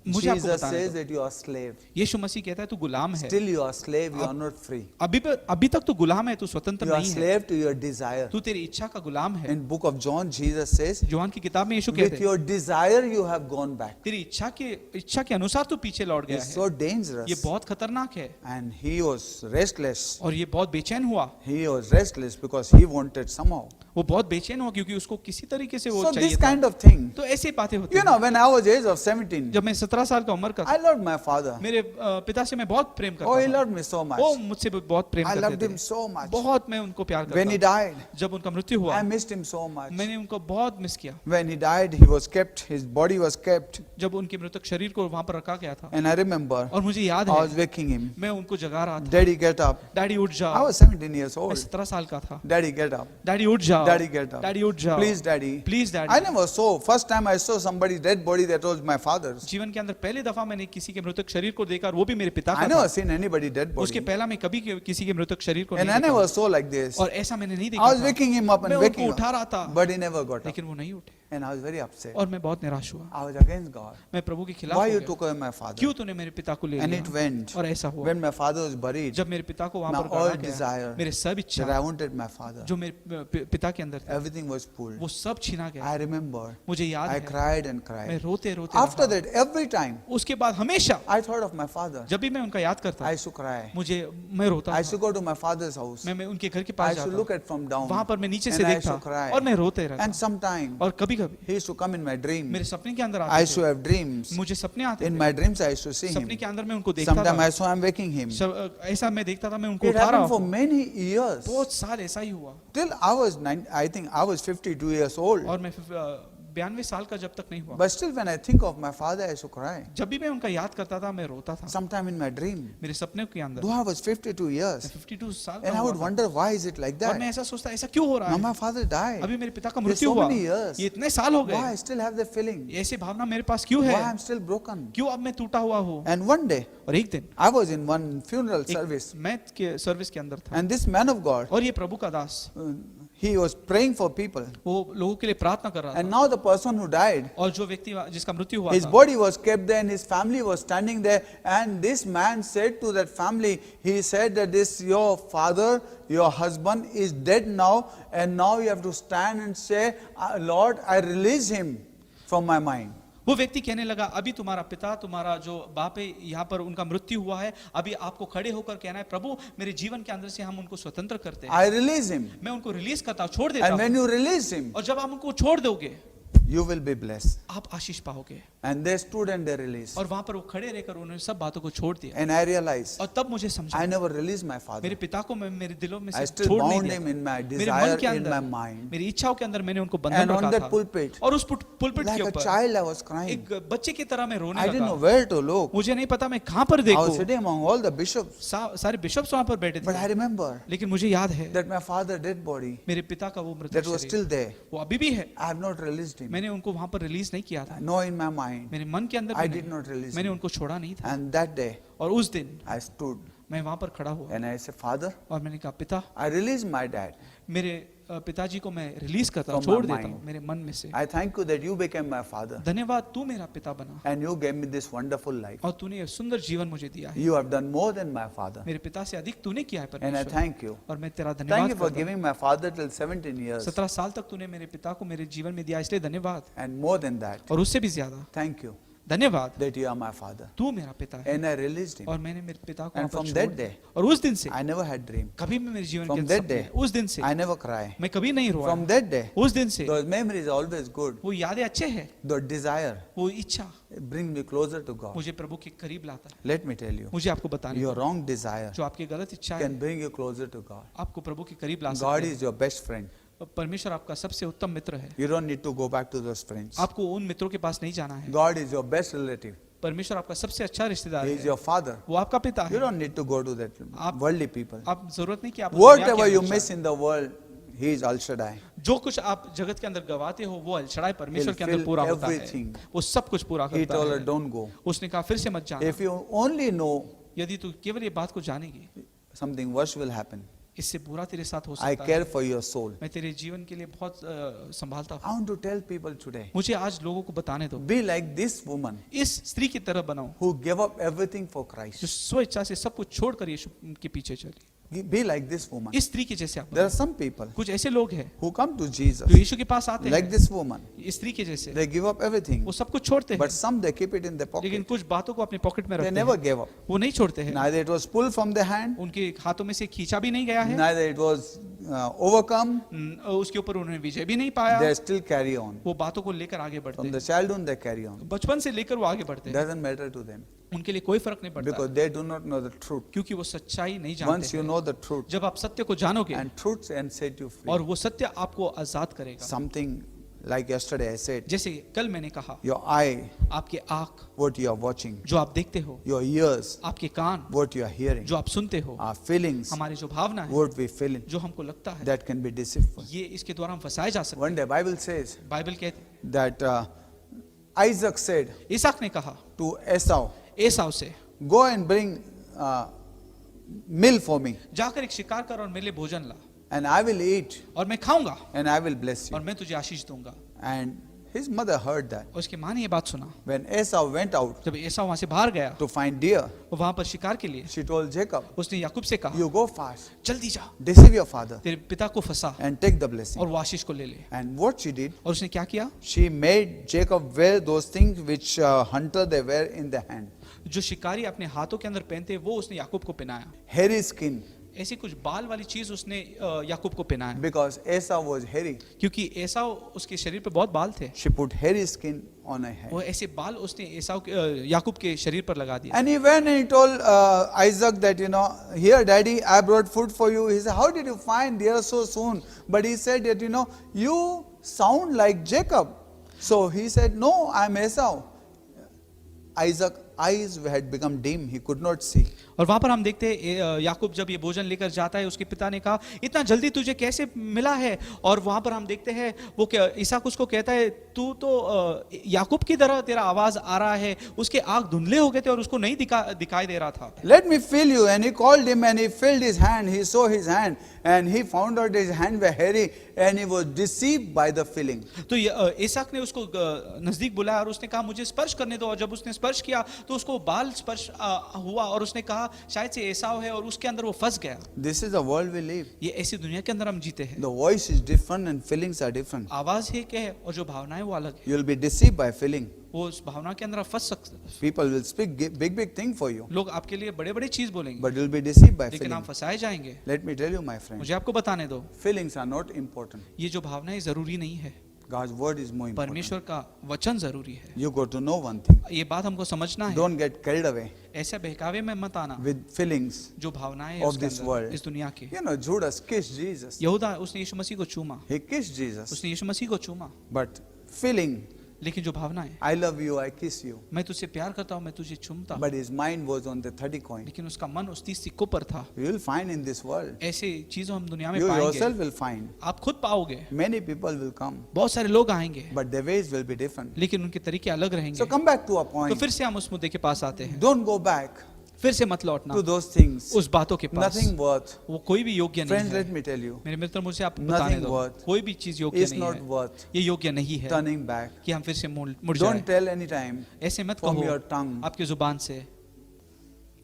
मुझे आपको Jesus बताने says दो, that you are slave. यीशु मसीह कहता है तू गुलाम है, Still you are slave, you are not free. अभी तक तू गुलाम है, तू स्वतंत्र You are नहीं है, slave to your desire. तू तेरी इच्छा का गुलाम है। In book of John, Jesus says, Johan की किताब में यीशु with कहते हैं your desire you have gone back. तेरी इच्छा के अनुसार तू पीछे लौट गया It's है, so ये dangerous. बहुत खतरनाक है। And he was restless. और ये बहुत बेचैन हुआ, He was restless because he wanted somehow. वो बहुत बेचैन हुआ क्योंकि उसको किसी तरीके से वो So चाहिए this था। kind of thing. तो ऐसी बातें होती You हैं। know, when I was age of 17, जब मैं 17 साल का उम्र का था, I loved my father. मेरे पिता से मैं बहुत प्रेम Oh, he करता था, loved me so much. वो मुझसे भी बहुत प्रेम I loved करते him थे, so much. बहुत मैं उनको प्यार When he करता था। died, जब उनका मृत्यु हुआ I missed him so much. मैंने उनको बहुत मिस किया। When he died, he was kept, his body was kept. जब उनके मृतक शरीर को वहां पर रखा गया था, And I remember, और मुझे याद I was है waking him. मैं उनको जगा रहा था, Daddy, get up. डैडी उठ I जाओ। was 17 years मैं old. 17 साल का था, Daddy, get up. डैडी उठ जाओ, Daddy, get up. डैडी उठ जाओ, Please, Daddy. Please I daddy. never saw. First time I saw somebody's dead body, that was my father's. जीवन के अंदर पहली दफा मैंने किसी के मृतक शरीर को देखा, और वो भी मेरे पिता I का never था। seen anybody dead उसके body. पहला मैं कभी किसी के मृतक शरीर को And नहीं I देखा, never saw like this. और ऐसा मैंने नहीं I देखा was था। waking him up मैं and उनको waking उठा रहा up. था, But he never got up. लेकिन वो नहीं उठे, And I was very upset. और मैं बहुत निराश हुआ। I was against God. मैं प्रभु के खिलाफ Why हो you गया। took away my father? क्यों तूने मेरे पिता को ले And लिया? it went. और ऐसा हुआ, When my father was buried, जब मेरे पिता को वहां now पर all गाड़ा गया, desire मेरे सब that इच्छा I wanted my father, जो मेरे पिता के अंदर था, everything was pulled. वो सब छीना गया। I remember. मुझे याद I है, cried and मैं cried. रोते रोते After रहा। that, every time उसके बाद हमेशा I thought of my father, जब भी मैं उनका याद करता, I used to cry. मैं रोता I used था। to go to my father's house. मैं उनके घर के I पास used to जाता, look at from down. वहां पर मैं नीचे से And I used to देखता cry. और मैं रोते And रहता। sometime और कभी कभी he used to come in my dream. मेरे सपने के अंदर I आते used to थे, have dreams. मुझे सपने आते In थे, my dreams, I used to see him. सपने के अंदर मैं उनको देखता Sometimes था, I saw him waking him. ऐसा मैं देखता था, मैं उनको It उठा रहा happened for हूँ। many years. बहुत साल ऐसा ही हुआ, Till I was I think I was 52 years old. और मैं 92 साल का जब तक नहीं हुआ, But still, when I think of my father, I used to cry. जब भी मैं उनका याद करता था मैं रोता था। Sometime in my dream, मेरे सपने के अंदर though I was 52 years, 52 साल का and I हुआ would था, wonder why is it like और मैं that? ऐसा सोचता ऐसा क्यों हो रहा Now है? my father died. अभी मेरे पिता का There's मृत्यु so हुआ, many years. ये इतने साल हो Why I गए, still have the feeling? ऐसे भावना मेरे पास क्यों Why है? I'm still broken? क्यों अब मैं टूटा हुआ हूँ? And one day, और एक दिन I was in one funeral एक service, मैं के सर्विस के अंदर था, and this man of God, और ये प्रभु का दास he was praying for people. वो लोगों के लिए प्रार्थना कर रहा And था, now the person who died, और जो व्यक्ति जिसका मृत्यु हुआ his था, body was kept there and his family was standing there. And this man said to that family, he said that this your father, your husband is dead now, and now you have to stand and say, Lord, I release him from my mind. वो व्यक्ति कहने लगा, अभी तुम्हारा पिता, तुम्हारा जो बाप है, यहाँ पर उनका मृत्यु हुआ है, अभी आपको खड़े होकर कहना है, प्रभु मेरे जीवन के अंदर से हम उनको स्वतंत्र करते हैं, I release him. मैं उनको रिलीज करता हूँ, छोड़ देता And when हूँ, you release him, और जब आप उनको छोड़ दोगे you will be blessed. आप आशीष पाओगे। And they stood and they released. और वहां पर वो खड़े रहकर उन्होंने सब बातों को छोड़ दिया, And I realized, और तब मुझे समझा I never released my father. मेरे पिता को मैं मेरे दिलों में I से still छोड़ नहीं bound दिया, him in my मेरे desire, मन के in my अंदर, mind. मेरी इच्छाओं के अंदर मैंने उनको बंधन And on रखा that था, pulpit, और उस पुलपिट like के a ऊपर child, I was crying. एक बच्चे की तरह मैं रोने I didn't know लगा, where to look. मुझे नहीं पता मैं कहां पर I was देखूं, sitting among all the bishops. सारे बिशप्स वहां पर बैठे But I थे, remember लेकिन मुझे याद है that my father's dead body, मेरे पिता का वो मृतक that was शरीर still there. वो अभी भी है, I have not released him. मैंने उनको वहां पर रिलीज नहीं किया था, No, in my mind. मेरे मन के अंदर I भी did नहीं, not release मैंने him. उनको छोड़ा नहीं था। And that day, और उस दिन I stood मैं वहां पर खड़ा हुआ and I said, Father, और मैंने कहा, पिता I release my dad. मेरे पिताजी को मैं रिलीज करता हूँ, From my छोड़ देता mind. हूँ मेरे मन में से, I thank you that you became my father धन्यवाद तू मेरा पिता बना and you gave me this wonderful life. और तूने ये सुंदर जीवन मुझे दिया है, You have done more than my father. मेरे पिता से अधिक तूने किया है And I परमेश्वर, thank you. और मैं तेरा Thank धन्यवाद you for करता हूँ। giving my father till 17 years. 17 साल तक तूने मेरे पिता को मेरे जीवन में दिया, इसलिए धन्यवाद, And more than that, और उससे भी ज्यादा thank you धन्यवाद that you are my father. तू मेरा पिता है। And I released him. और मैंने मेरे पिता को And वहाँ पर from छोड़ that दिया। day, और उस दिन से I never had dream. कभी भी मेरे जीवन From के that सपने- day, उस दिन से I never cry. मैं कभी नहीं रोया। From that day, उस दिन से those memories are always good. वो यादें अच्छे हैं, The desire वो इच्छा bring me closer to God. मुझे प्रभु के करीब लाता है। Let me tell you, मुझे आपको बताने your wrong desire जो आपकी गलत इच्छा है can bring you closer to God. आपको प्रभु के करीब ला God सकते हैं। is your best friend. परमेश्वर आपका सबसे उत्तम मित्र है। You don't need to go back to those friends. आपको उन मित्रों के पास नहीं जाना है। God is your best relative. परमेश्वर आपका सबसे अच्छा रिश्तेदार He is है, your father. वो आपका पिता You है। don't need to go to that आप- worldly people. आप जरूरत नहीं कि आप दुनिया Whatever के you अनुसार- miss in the world, He is Al Shaddai. जो कुछ आप जगत के अंदर गवाते हो वो अलछड़ाई परमेश्वर He'll के अंदर fill पूरा होता है। everything. वो सब कुछ पूरा He करता told her, है। don't go. उसने कहा फिर से मत जाना। If you only know, यदि तू केवल ये बात को जानेगी something worse will happen. इससे बुरा तेरे साथ हो I सकता care है। for your soul. मैं तेरे जीवन के लिए बहुत संभालता I हूँ। want to tell people today, मुझे आज लोगों को बताने दो, be like this woman इस स्त्री की तरह बनाओ who gave up everything for जो Christ. स्व इच्छा से सब कुछ छोड़कर यीशु के पीछे चली। Be like this woman. इस स्त्री के जैसे आप There are बनो। some people कुछ ऐसे लोग हैं who come to Jesus जो यीशु के पास आते like हैं this woman. इस स्त्री के जैसे, They give up everything, वो सब कुछ छोड़ते but हैं some they keep it in their लेकिन pocket. कुछ बातों को अपने पॉकेट में They रखते never हैं, gave up. वो नहीं छोड़ते हैं। Neither it was pulled from their hand, उनके हाथों में से खींचा भी नहीं गया है, neither it was overcome. उसके ऊपर उन्होंने विजय भी नहीं पाया। They still carry on. वो बातों को लेकर आगे बढ़ते From the हैं, childhood they carry on. बचपन से लेकर वो आगे बढ़ते हैं। Doesn't matter to them उनके लिए कोई फर्क नहीं पड़ता because they do not know the truth. क्योंकि वो सच्चाई नहीं Once जानते you हैं। know the truth, जब आप सत्य को जानोगे and truth and set you free. और वो सत्य आपको आजाद करेगा। Something like yesterday I said, जैसे कल मैंने कहा, your eye, आपके आँख what you are watching, जो आप देखते हो, your ears, आपके कान what you are hearing, जो आप सुनते हो, our feelings, हमारी जो भावना है, what we feel in, जो हमको लगता है, that can be deceitful. ये इसके द्वारा हम फंसाए जा सकते One day Bible says हैं। बाइबल कहती that Isaac said इसहाक ने कहा to Esau, एसाव से, go and bring meal for me जाकर एक शिकार कर और मेरे लिए भोजन ला and I will eat और मैं खाऊंगा and I will bless और you. मैं तुझे आशीष दूंगा। And his mother heard that. और उसकी माँ ने ये बात सुना। When Esau went out जब एसाव वहां से बाहर गया to find deer, वो वहां पर शिकार के लिए, she told Jacob, उसने याकूब से कहा you go fast, जल्दी जा, deceive your father तेरे पिता को फंसा and take the blessing. और वो आशीष को ले ले। And what she did, और उसने क्या किया, she made Jacob wear those things which hunter they wear in the hand. जो शिकारी अपने हाथों के अंदर पहनते हैं वो उसने याकूब को पहनाया। Hairy skin, ऐसी कुछ बाल वाली चीज उसने याकूब को पहनाया, because Esau was hairy. क्योंकि एसाव उसके शरीर पे बहुत बाल थे। She put hairy skin on her head. वो ऐसे बाल उसने एसाव याकूब के शरीर पर लगा दिया। And he went and he told Isaac that, here daddy, I brought food for you. He said, how did you find deer so soon? But he said that, you sound like Jacob. So he said, no, I'm Esau. Isaac's eyes had become dim. He could not see. और वहां पर हम देखते हैं याकूब जब ये भोजन लेकर जाता है, उसके पिता ने कहा इतना जल्दी तुझे कैसे मिला है। और वहां पर हम देखते हैं वो इसहाक उसको कहता है तू तो याकूब की तरह तेरा आवाज आ रहा है। उसके आंख धुंधले हो गए थे और उसको नहीं दिखाई दे रहा था। Let me feel you. And he called him and he filled his hand. He saw his hand and he found out his hand were hairy and he was deceived by the feeling. तो इसहाक ने उसको नजदीक बुलाया और उसने कहा मुझे स्पर्श करने दो। और जब उसने स्पर्श किया तो उसको बाल स्पर्श हुआ और उसने कहा शायद से एसाव है और उसके अंदर वो फंस गया। This is the world we live. ये ऐसी दुनिया के अंदर हम जीते हैं। The voice is different and feelings are different. आवाज है क्या है और जो भावनाएं वो अलग है। You'll be deceived by feeling. वो उस भावना के अंदर फंस सकते। People will speak big thing for you, लोग आपके लिए बड़े बड़े चीज बोलेंगे but you'll be deceived by लेकिन आप feeling. फंसाए जाएंगे। Let me tell you, my friend, मुझे आपको बताने दो, feelings are not important. ये जो भावनाएं जरूरी नहीं है, God's word is more important. परमेश्वर का वचन जरूरी है। You got to know one thing. ये बात हमको समझना है। Don't get carried away ऐसे बहकावे में मत आना with feelings. जो भावनाएं हैं of उसके this अंदर, world. इस दुनिया की। Judas kissed Jesus. यहूदा उसने यीशु मसीह को चूमा, He kissed Jesus. उसने यीशु मसीह को चूमा, But feeling, लेकिन जो भावनाएं I love you, I kiss you. मैं तुझसे प्यार करता हूँ, मैं तुझे चूमता हूँ, But his mind was on the 30 coin. लेकिन उसका मन उस 30 सिक्कों पर था। You will find in this world. ऐसे चीजों हम दुनिया में You yourself पाएंगे, will find. आप खुद पाओगे। Many people will come, बहुत सारे लोग आएंगे but their ways will be different. लेकिन उनके तरीके अलग रहेंगे। So come back to our तो point. फिर से हम उस मुद्दे के पास आते हैं, Don't go back फिर से मत लौटना to those things. उस बातों के पास। Nothing worth. वो कोई भी योग्य नहीं Friends, है। let me tell you, मेरे मित्र मुझे आप Nothing बताने दो, worth कोई भी चीज योग्य it's नहीं not है। worth ये योग्य नहीं है turning back. कि हम फिर से मुड़ Don't जाएं। tell any time ऐसे मत from कहो your tongue आपकी जुबान से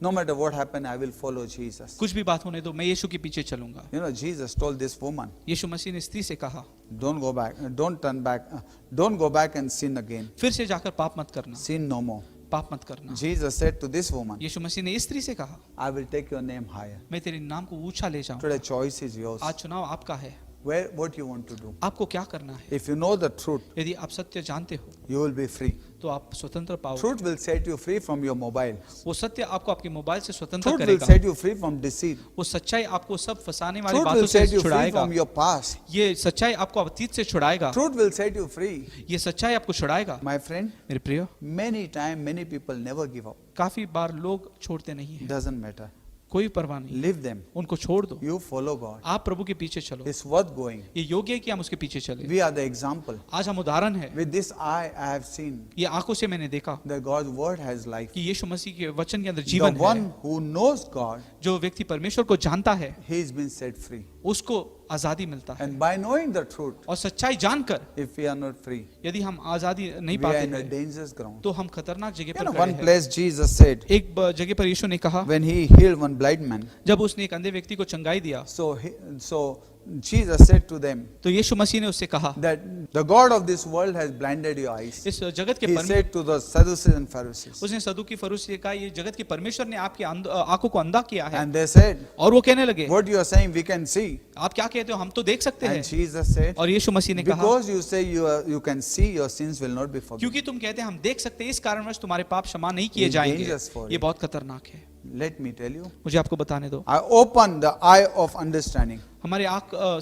No matter what happened, I will follow Jesus. कुछ भी बात होने दो, मैं यीशु के पीछे चलूंगा। You know, Jesus told this woman, यीशु मसीह ने स्त्री से कहा, don't go back, don't turn back, don't go back and sin again. फिर से जाकर पाप मत करना, Sin no more. पाप मत करना। Jesus said to this woman, यीशु मसीह ने इस स्त्री से कहा, I will take your name higher. मैं तेरे नाम को ऊंचा ले जाऊंगा। Today choice is yours. आज चुनाव आपका है, What you want to do. आपको क्या करना है। If you know the truth, यदि आप सत्य जानते हो you will be free. तो आप स्वतंत्र पाओगे। Truth will set you free from your mobile. वो सत्य आपको आपके मोबाइल से स्वतंत्र Truth will करेगा। set you free from deceit. वो सच्चाई आपको सब फंसाने वाली Truth बातों will से set you free छुड़ाएगा। from your past. ये सच्चाई आपको अतीत से छुड़ाएगा। Truth will set you free. ये सच्चाई आपको छुड़ाएगा। My friend, मेरे प्रिय, many times, many people never give up. काफी बार लोग छोड़ते नहीं हैं, Doesn't matter. कोई परवाह नहीं, Leave them. उनको छोड़ दो। You follow God. आप प्रभु के पीछे चलो। It's worth going. ये योग्य है कि हम उसके पीछे चले। We are the example. आज हम उदाहरण है। With this eye, I have seen ये आंखों से मैंने देखा that God's word has life. कि यीशु मसीह के वचन के अंदर The जीवन one है। who knows God, जो व्यक्ति परमेश्वर को जानता है, he has been set free. उसको आजादी मिलता है। And by knowing the truth, और सच्चाई जानकर if we are not free, यदि हम आजादी नहीं we are पाते in a हैं, dangerous ground. तो हम खतरनाक जगह You पर know, खड़े one हैं। place Jesus said, एक जगह पर यीशु ने कहा, when he healed one blind man, जब उसने एक अंधे व्यक्ति को चंगाई दिया, so Jesus said to them तो यीशु मसीह ने उससे कहा, that the God of this world has blinded your eyes. इस जगत के He परमेश्वर, said to the Sadducees and Pharisees. उसने सदुकी फरीसी से कहा, ये जगत के परमेश्वर ने आपकी आंखों को अंधा किया है। And they said, और वो कहने लगे, what you are saying we can see. आप क्या कहते हो, हम तो देख सकते हैं। And Jesus said, और यीशु मसीह ने कहा, because you say you can see, your sins will not be forgiven. क्योंकि तुम कहते हैं हम देख सकते हैं, इस कारणवश तुम्हारे पाप क्षमा नहीं किए It's जाएंगे। dangerous for ये you. बहुत खतरनाक है। Let me tell you. मुझे आपको बताने दो। I open the eye of understanding, हमारे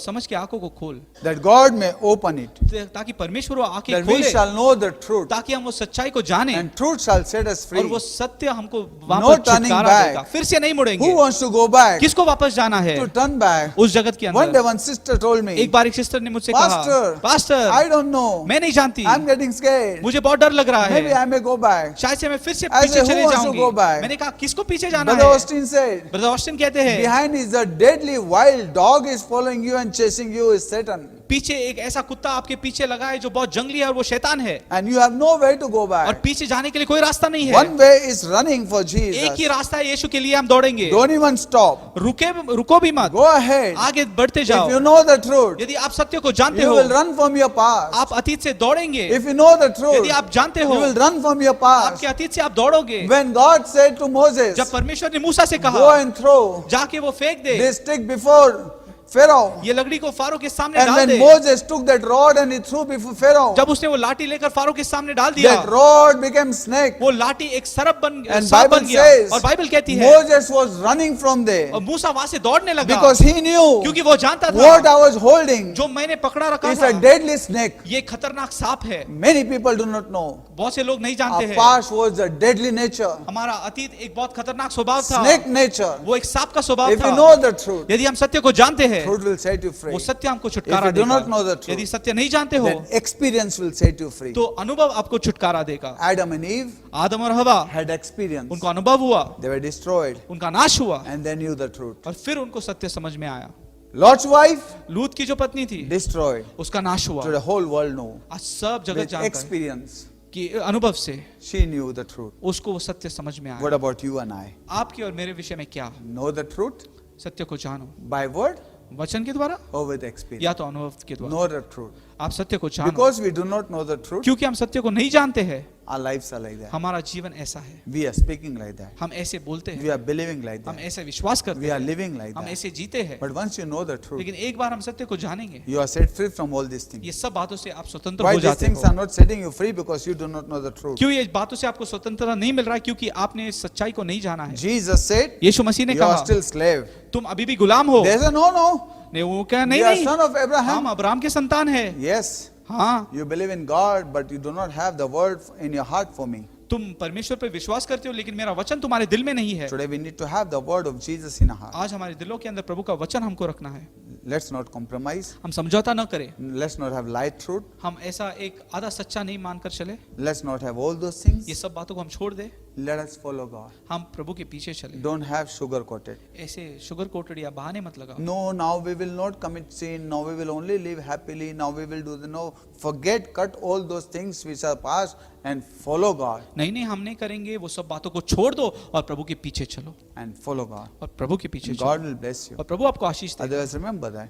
समझ के आंखों को खोल, that God may open it, ताकि परमेश्वर वो आंखें that we खोले, shall know the truth, ताकि हम वो सच्चाई को जाने, and truth shall set us और free. वो सत्य हमको No वापस turning छुटकारा back. देगा। फिर से नहीं मुड़ेंगे। Who wants to go back? किसको वापस जाना है To turn back. उस जगत के One day अंदर? one sister told me, एक बार एक सिस्टर ने मुझसे कहा, Pastor, pastor, I don't know. मैं नहीं जानती, I'm getting scared. मुझे बहुत डर लग रहा Maybe है, I may go back. शायद से मैं फिर से I पीछे said, चले who wants to जाऊंगी। go back? मैंने कहा, किसको पीछे जाना Brother है? Austin said, ब्रदर ऑस्टिन कहते हैं, behind is a deadly wild dog is following you and chasing you is Satan. पीछे एक ऐसा कुत्ता आपके पीछे लगा है जो बहुत जंगली है और वो शैतान है, And you have no way to go और back. पीछे जाने के लिए कोई रास्ता नहीं है। One way is running for एक Jesus. ही रास्ता है, यीशु के लिए हम दौड़ेंगे। Don't even stop. रुको भी मत, Go ahead. आगे बढ़ते If you जाओ। know the truth, यदि आप सत्य को जानते you हो, will run from your past. आप अतीत से दौड़ेंगे। If you know the truth, यदि आप जानते you हो, will run from your past. आपके अतीत से आप दौड़ोगे। When God said to Moses, जब परमेश्वर ने मूसा से go कहा, and throw जाके वो फेंक दे, this stick before Pharaoh. ये लकड़ी को फारो के सामने And डाल when they. Moses took that rod and he threw before Pharaoh, जब उसने वो लाठी लेकर फारो के सामने डाल दिया, that rod became snake. वो लाठी एक सरप बन And सांप Bible बन गया। says और बाइबल कहती है, Moses was running from there और मूसा वहां से दौड़ने लगा, because he knew क्योंकि वो जानता what था I was holding जो मैंने पकड़ा रखा is a था, deadly snake. ये खतरनाक सांप है। Many people do not know. बहुत से लोग नहीं जानते Our हैं, past was a deadly nature, हमारा अतीत एक बहुत खतरनाक स्वभाव था, snake nature. वो एक सांप का स्वभाव If था। you know the truth, यदि हम सत्य को जानते हैं, truth will set you free. वो सत्य हमको If छुटकारा you do देगा। not know the truth, यदि सत्य नहीं जानते हो, then experience will set you free. तो अनुभव आपको छुटकारा देगा। Adam and Eve आदम और हवा, had experience. उनको अनुभव हुआ, They were destroyed उनका नाश हुआ, and they knew the truth. और फिर उनको सत्य समझ में आया। Lot's wife लूत की जो पत्नी थी, destroyed. उसका नाश So हुआ। the whole world know. आज सब जगत With जानता है experience, कि अनुभव से she knew the truth. उसको वो सत्य समझ में What आया। about you and I? आपके और मेरे विषय में क्या? Know the truth सत्य को जानो, by word वचन के द्वारा or with experience? या तो अनुभव के द्वारा। Know the truth. आप सत्य को जानो, Because we do not know the truth, क्योंकि हम सत्य को नहीं जानते हैं, our lives are like that. हमारा जीवन ऐसा है, We are speaking like that. हम ऐसे बोलते We हैं, are believing like हम that. ऐसे विश्वास करते We are हैं, living like हम that. ऐसे जीते हैं। But once you know the truth, लेकिन एक बार हम सत्य को जानेंगे, you are set free from all these ये things. सब बातों से आप स्वतंत्र Why हो these जाते things हो। are not setting you free? Because you do not know the truth. क्यों ये बातों से आपको स्वतंत्रता नहीं मिल रहा है? क्योंकि आपने सच्चाई को नहीं जाना है। Jesus said, यीशु मसीह ने you are कहा, still slave. तुम अभी भी गुलाम हो। There's a no. नहीं, वो क्या? नहीं You are नहीं, son of हम Abraham. अब्राहम के संतान है। Yes, हाँ, you believe in God, but you do not have the word in your heart for me. तुम परमेश्वर पर विश्वास करते हो, लेकिन मेरा वचन तुम्हारे दिल में नहीं है। Today we need to have the word of Jesus in our heart. आज हमारे दिलों के अंदर प्रभु का वचन हमको रखना है। Let's not compromise. हम समझौता न करें, Let's not have light truth. हम ऐसा एक आधा सच्चा नहीं मानकर चले। Let's not have all those things. ये सब बातों को हम छोड़ दे। Let us follow God. हम प्रभु के पीछे चले, Don't have sugar coated. ऐसे शुगर कोटेड या बहाने मत लगाओ। No, now we will not commit sin. Now we will only live happily. Now we will do the no. Forget, cut all those things which are past and follow God. नहीं नहीं, हम नहीं करेंगे, वो सब बातों को छोड़ दो और प्रभु के पीछे चलो, And follow God. और प्रभु के पीछे चलो, God will bless you. और प्रभु आपको आशीष देगा। Otherwise, remember that.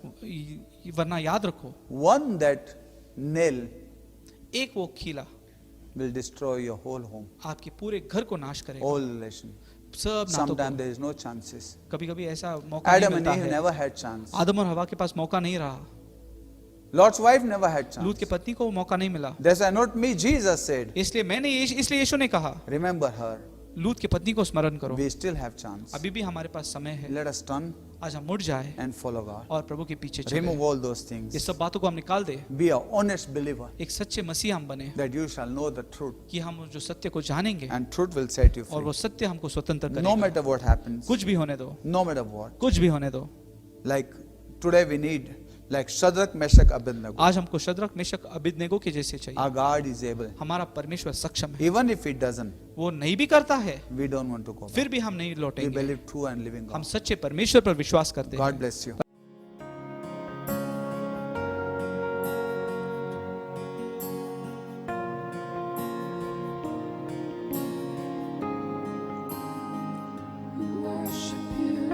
वरना याद रखो, One that nail एक वो खीला will destroy your whole home, आपके पूरे घर को नाश करेगा, all relation. सब नातों Sometimes को। there is no chances. कभी कभी ऐसा मौका नहीं Adam and मिलता Eve है। never had chance. आदम और हवा के पास मौका नहीं रहा, Lot's wife never had chance. लूत के पत्नी को वो मौका नहीं मिला। That's why not me, Jesus said. इसलिए यीशु ने कहा, Remember her. लूत के पत्नी को स्मरण करो, We still have chance. अभी भी हमारे पास समय है, Let us turn आज हम मुड़ जाए and follow God. और प्रभु के पीछे चले। Remove all those ये things. सब बातों को हम निकाल दे, Be an honest believer एक सच्चे मसीह हम बने, that you shall know the truth, कि हम जो सत्य को जानेंगे and truth will set you और free. वो सत्य हमको स्वतंत्र No करेगा। matter what happens, कुछ भी होने दो, no matter what. कुछ भी होने दो। Like today we need, like Shadrach, Meshach, Abednego. आज हमको शद्रक मेशक अबिदनेगो के जैसे चाहिए। Our God is able. हमारा परमेश्वर सक्षम है, Even if He doesn't, वो नहीं भी करता है, we don't want to go back. फिर भी हम नहीं We लौटेंगे। believe true and living हम God. सच्चे परमेश्वर पर विश्वास करते हैं। God bless you. worship you.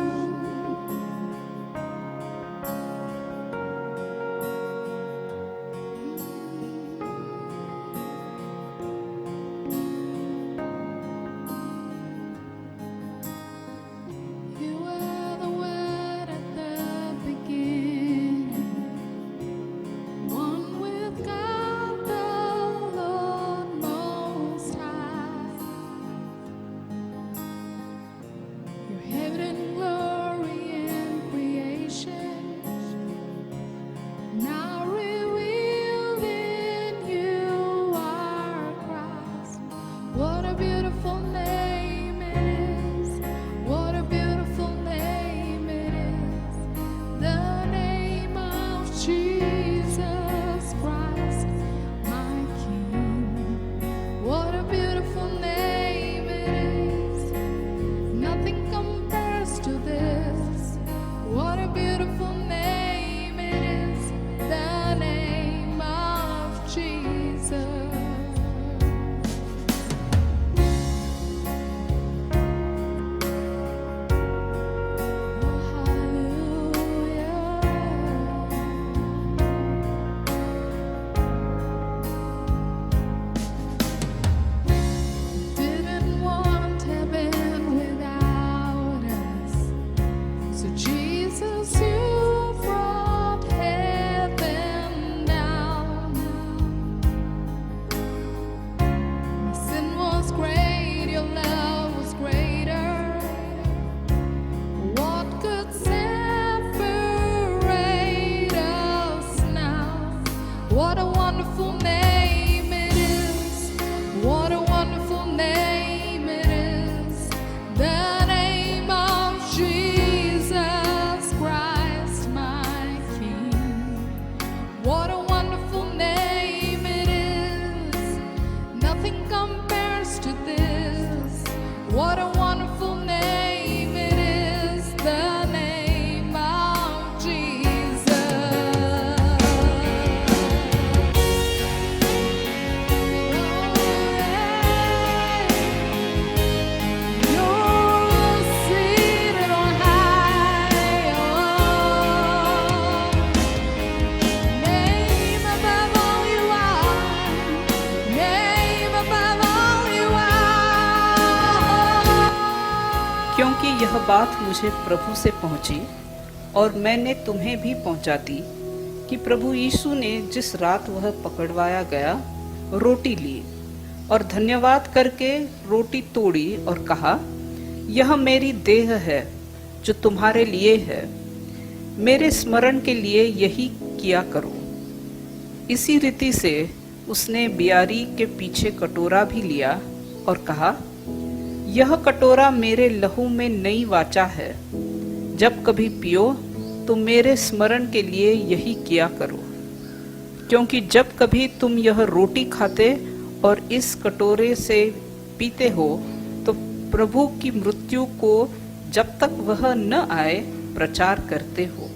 You were the word at the beginning, one with God the Lord Most High. Your hidden glory in creation, now revealed in you are Christ. What a beautiful name it is! What a beautiful name it is! The name of Jesus Christ, my King. What a beautiful name it is! Nothing compares to this. What a beautiful name it is, the name of Jesus. Oh, hallelujah. Didn't want heaven without us. So Jesus, you brought heaven down. My sin was great, your love was greater. What could separate us now? What a wonderful name it is. What a wonderful name it is. The name of Jesus Christ, my King. What a wonderful name it is. Nothing compares to this. What a wonderful name it is. The name of Jesus. You're seated on high. Name above all you are. Name above all you are. क्योंकि यह बात मुझे प्रभु से पहुंची और मैंने तुम्हें भी पहुंचा दी कि प्रभु यीशु ने जिस रात वह पकड़वाया गया रोटी ली और धन्यवाद करके रोटी तोड़ी और कहा, यह मेरी देह है जो तुम्हारे लिए है, मेरे स्मरण के लिए यही किया करो। इसी रीति से उसने बियारी के पीछे कटोरा भी लिया और कहा, यह कटोरा मेरे लहू में नई वाचा है, जब कभी पियो तो मेरे स्मरण के लिए यही किया करो। क्योंकि जब कभी तुम यह रोटी खाते और इस कटोरे से पीते हो तो प्रभु की मृत्यु को जब तक वह न आए प्रचार करते हो।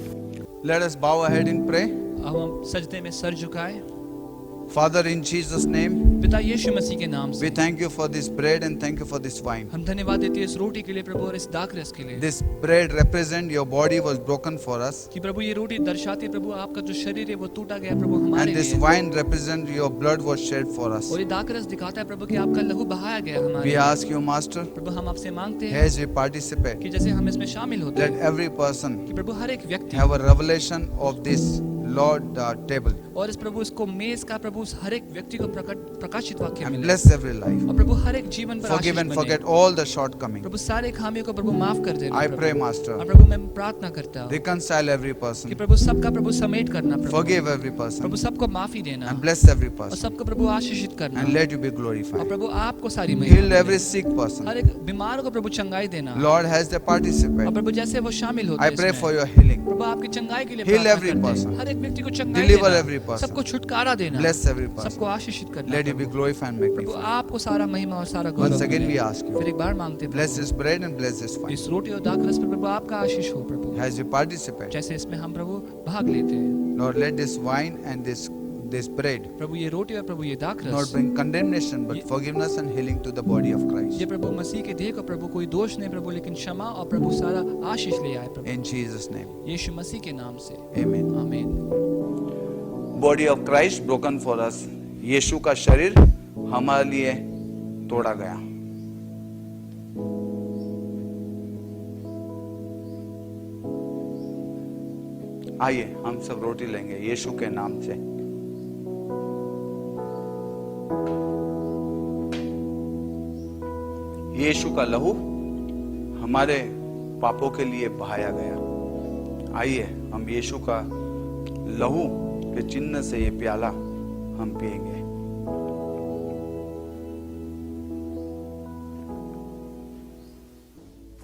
Let us bow our head in pray. अब हम सजदे में sir झुकाएं। Father, in Jesus' name, पिता यीशु मसीह के नाम से we thank you for this bread and thank you for this wine. हम धन्यवाद देते हैं इस रोटी के लिए प्रभु और इस दाखरस के लिए This bread represent your body was broken for us, कि प्रभु ये रोटी दर्शाती है प्रभु आपका जो शरीर है वो टूटा गया प्रभु हमारे and this लिए wine represent your blood was shed for us. और ये दाखरस दिखाता है प्रभु कि आपका लहू बहाया गया हमारे We लिए। ask you, Master, प्रभु हम आपसे मांगते हैं as we participate, कि जैसे हम इसमें शामिल होते let हैं every person कि प्रभु हर एक व्यक्ति have a revelation of this Lord table और इस प्रभु इसको मेज का प्रभु उस हर एक व्यक्ति को प्रकाशित वाक्य and मिले bless every life. और प्रभु हर एक जीवन पर Forgive आशीष and बने। forget all the shortcomings. प्रभु सारे खामियों को प्रभु माफ कर देना I प्रभु। pray, Master, और प्रभु मैं प्रार्थना करता हूँ reconcile every कि person, प्रभु सबका प्रभु समेट करना प्रभु forgive every person, प्रभु सबको माफी देना and bless every और person, सबको प्रभु आशीषित करना and let you be और glorified. प्रभु आपको सारी महिमा Heal मिले। every sick person. हर एक बीमार को प्रभु चंगाई देना Lord, as they और participate, प्रभु जैसे वो शामिल होते I हैं pray इसमें, for your healing. प्रभु आपकी चंगाई के लिए Heal प्रार्थना every करते हैं। person. हर एक व्यक्ति को चंगाई Deliver देना every person. सबको छुटकारा देना Bless every person. सबको आशीषित करना Let you be glorified and Prabhu magnified. आपको सारा महिमा और सारा Once गौरव again, we मिले। ask you, फिर एक बार मांगते हैं bless Prabhu, this bread and bless this wine. इस रोटी और दाखरस पर प्रभु आपका आशीष हो प्रभु As you participate, जैसे इसमें हम प्रभु भाग लेते हैं Lord, let this wine and this bread प्रभु ये रोटी और प्रभु ये not दाखरस bring condemnation but forgiveness and healing to the body of Christ. ये प्रभु मसीह के देह को प्रभु कोई दोष नहीं प्रभु लेकिन क्षमा और प्रभु सारा आशीष ले आए प्रभु In Jesus' name, यीशु मसीह के नाम से amen. आमीन। Body of Christ broken for us. यीशु का शरीर हमारे लिए तोड़ा गया। आइए हम सब रोटी लेंगे यीशु के नाम से। यीशु का लहू हमारे पापों के लिए बहाया गया। आइए हम यीशु का लहू के चिन्ह से ये प्याला हम पिएंगे।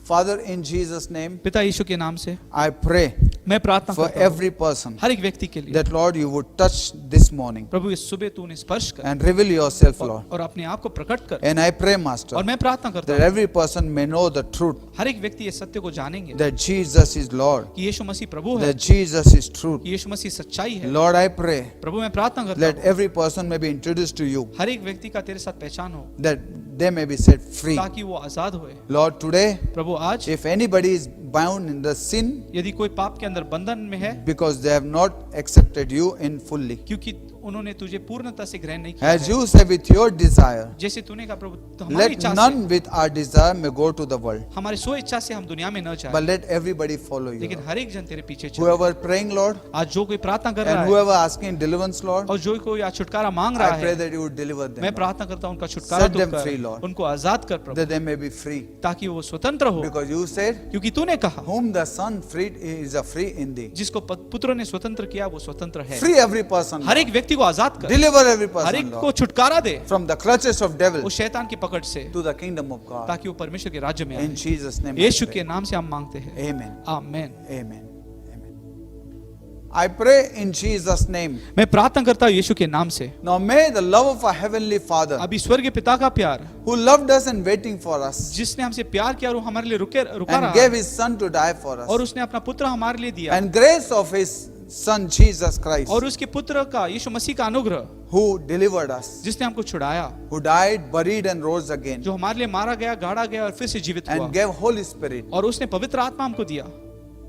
Father, in Jesus' name, पिता यीशु के नाम से I pray मैं प्रार्थना for करता हूँ every person हर एक व्यक्ति के लिए that Lord you would touch this morning प्रभु इस सुबह तू उन्हें स्पर्श कर and reveal yourself, Lord. और अपने आप को प्रकट कर And I pray, Master, और मैं प्रार्थना करता that हूँ every person may know the truth हर एक व्यक्ति इस सत्य को जानेंगे that Jesus is Lord, कि यीशु मसीह प्रभु है, that Jesus is truth. कि यीशु मसीह सच्चाई है। Lord, I pray, प्रभु मैं प्रार्थना करता let हूँ every person may be introduced to you, हर एक व्यक्ति का तेरे साथ पहचान हो that they may be set free. ताकि वो आजाद होए। Lord, today, प्रभु आज if anybody is bound in the sin यदि कोई पाप के अंदर बंधन में है because they have not accepted you in fully, क्योंकि उन्होंने तुझे पूर्णता से ग्रहण नहीं किया as है। you say with your desire, जैसे तूने कहा प्रभु तो हमारी let इच्छा none से with our desire may go to the world, हमारी सो इच्छा से हम दुनिया में न but जाए let everybody follow you. लेकिन हर एक जन तेरे पीछे चले। Whoever praying, Lord, आज जो कोई प्रार्थना कर रहा and है whoever asking deliverance, Lord, और जो कोई आज छुटकारा मांग रहा I pray है that you would deliver them, मैं Lord, प्रार्थना करता हूँ उनका छुटकारा Set तू them free, कर Lord. उनको आजाद कर प्रभु that they may be free. ताकि वो स्वतंत्र हो Because you said, क्योंकि तूने कहा whom the Son freed is a free indeed. जिसको पुत्र ने स्वतंत्र किया वो स्वतंत्र है। Free every person, हर Lord. एक व्यक्ति को आजाद कर Deliver every हर person, एक को Lord, छुटकारा दे from the clutches of devil उस शैतान की पकड़ से to the kingdom of God. ताकि वो परमेश्वर के राज्य में In आए। Jesus' name, I Yeshu pray. के नाम से हम मांगते हैं Amen. Amen. Amen. Amen. I pray in Jesus' name. मैं प्रार्थना करता हूँ यीशु के नाम से Now may the love of our heavenly Father, अभी स्वर्ग के पिता का प्यार who loved us and waiting for us, जिसने हमसे प्यार किया और वो हमारे लिए रुका and रहा gave His Son to die for और us, उसने अपना पुत्र हमारे लिए दिया and grace of His Son Jesus Christ, और उसके पुत्र का यीशु मसीह का अनुग्रह who delivered us, जिसने हमको छुड़ाया who died, buried, and rose again, जो हमारे लिए मारा गया गाड़ा गया और फिर से जीवित हुआ and gave Holy Spirit, और उसने पवित्र आत्मा हमको दिया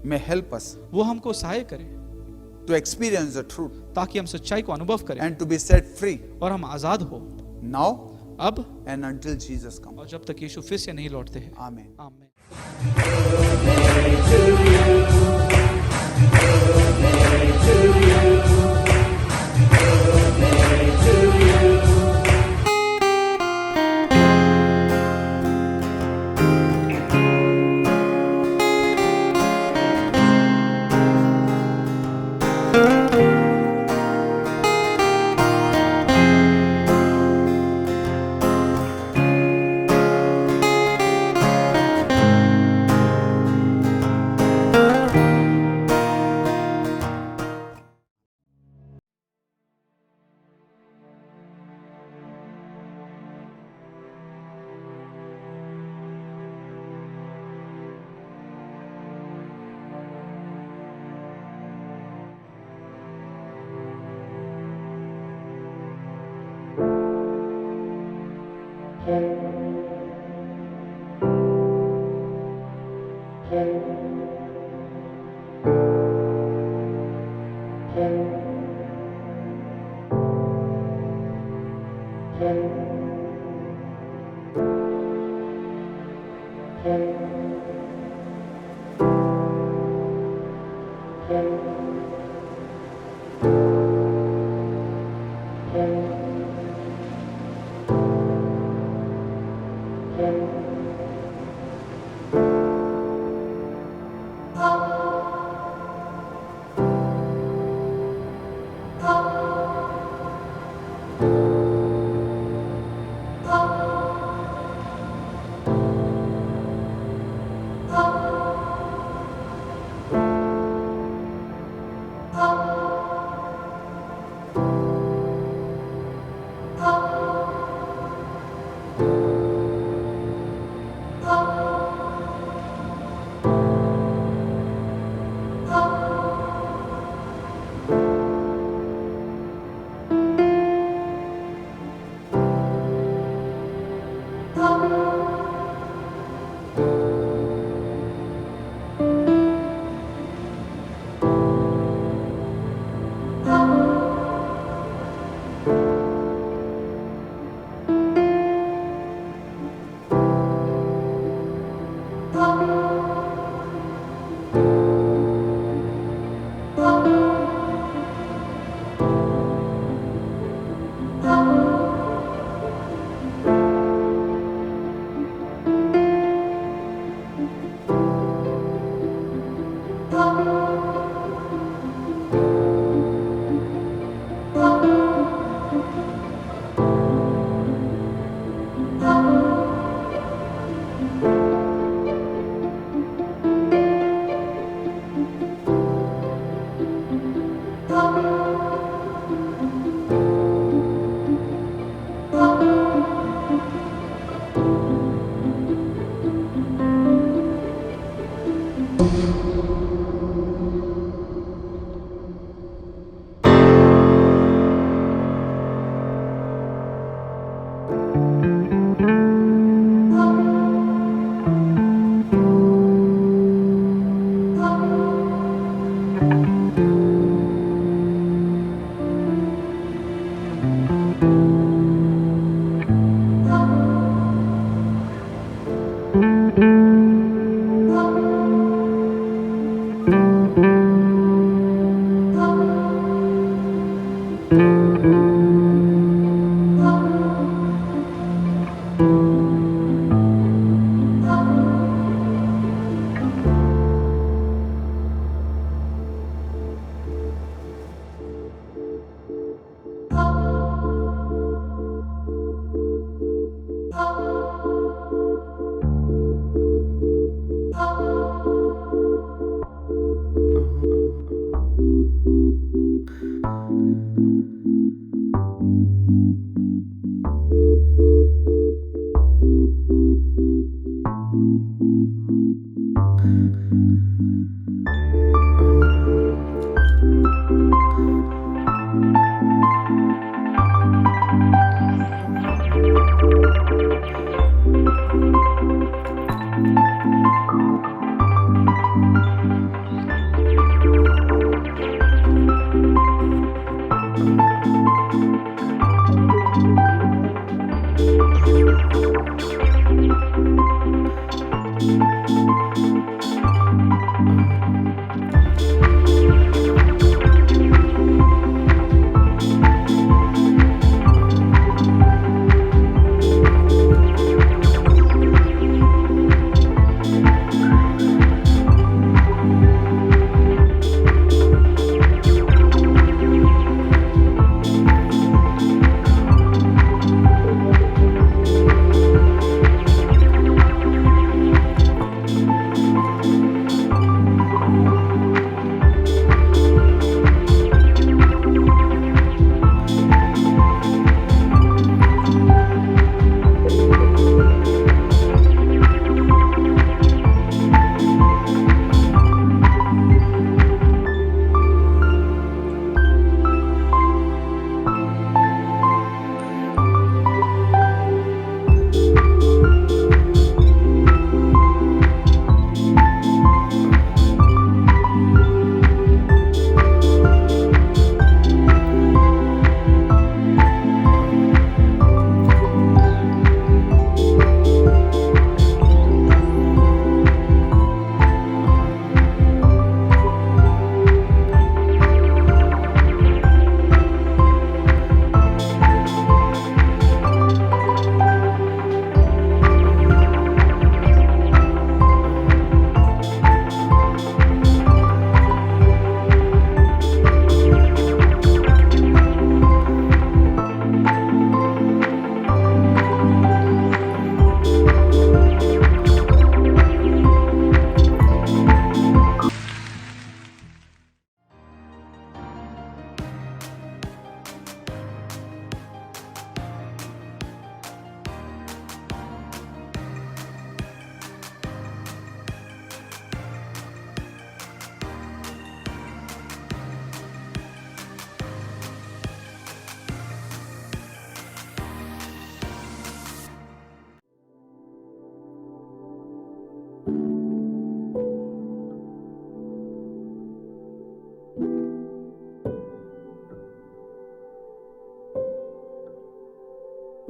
may help us वो हमको सहाय करे to experience the truth ताकि हम सच्चाई को अनुभव करें and to be set free और हम आजाद हो now अब and until Jesus comes. और जब तक यीशु फिर से नहीं लौटते हैं Amen. आमीन।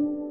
है।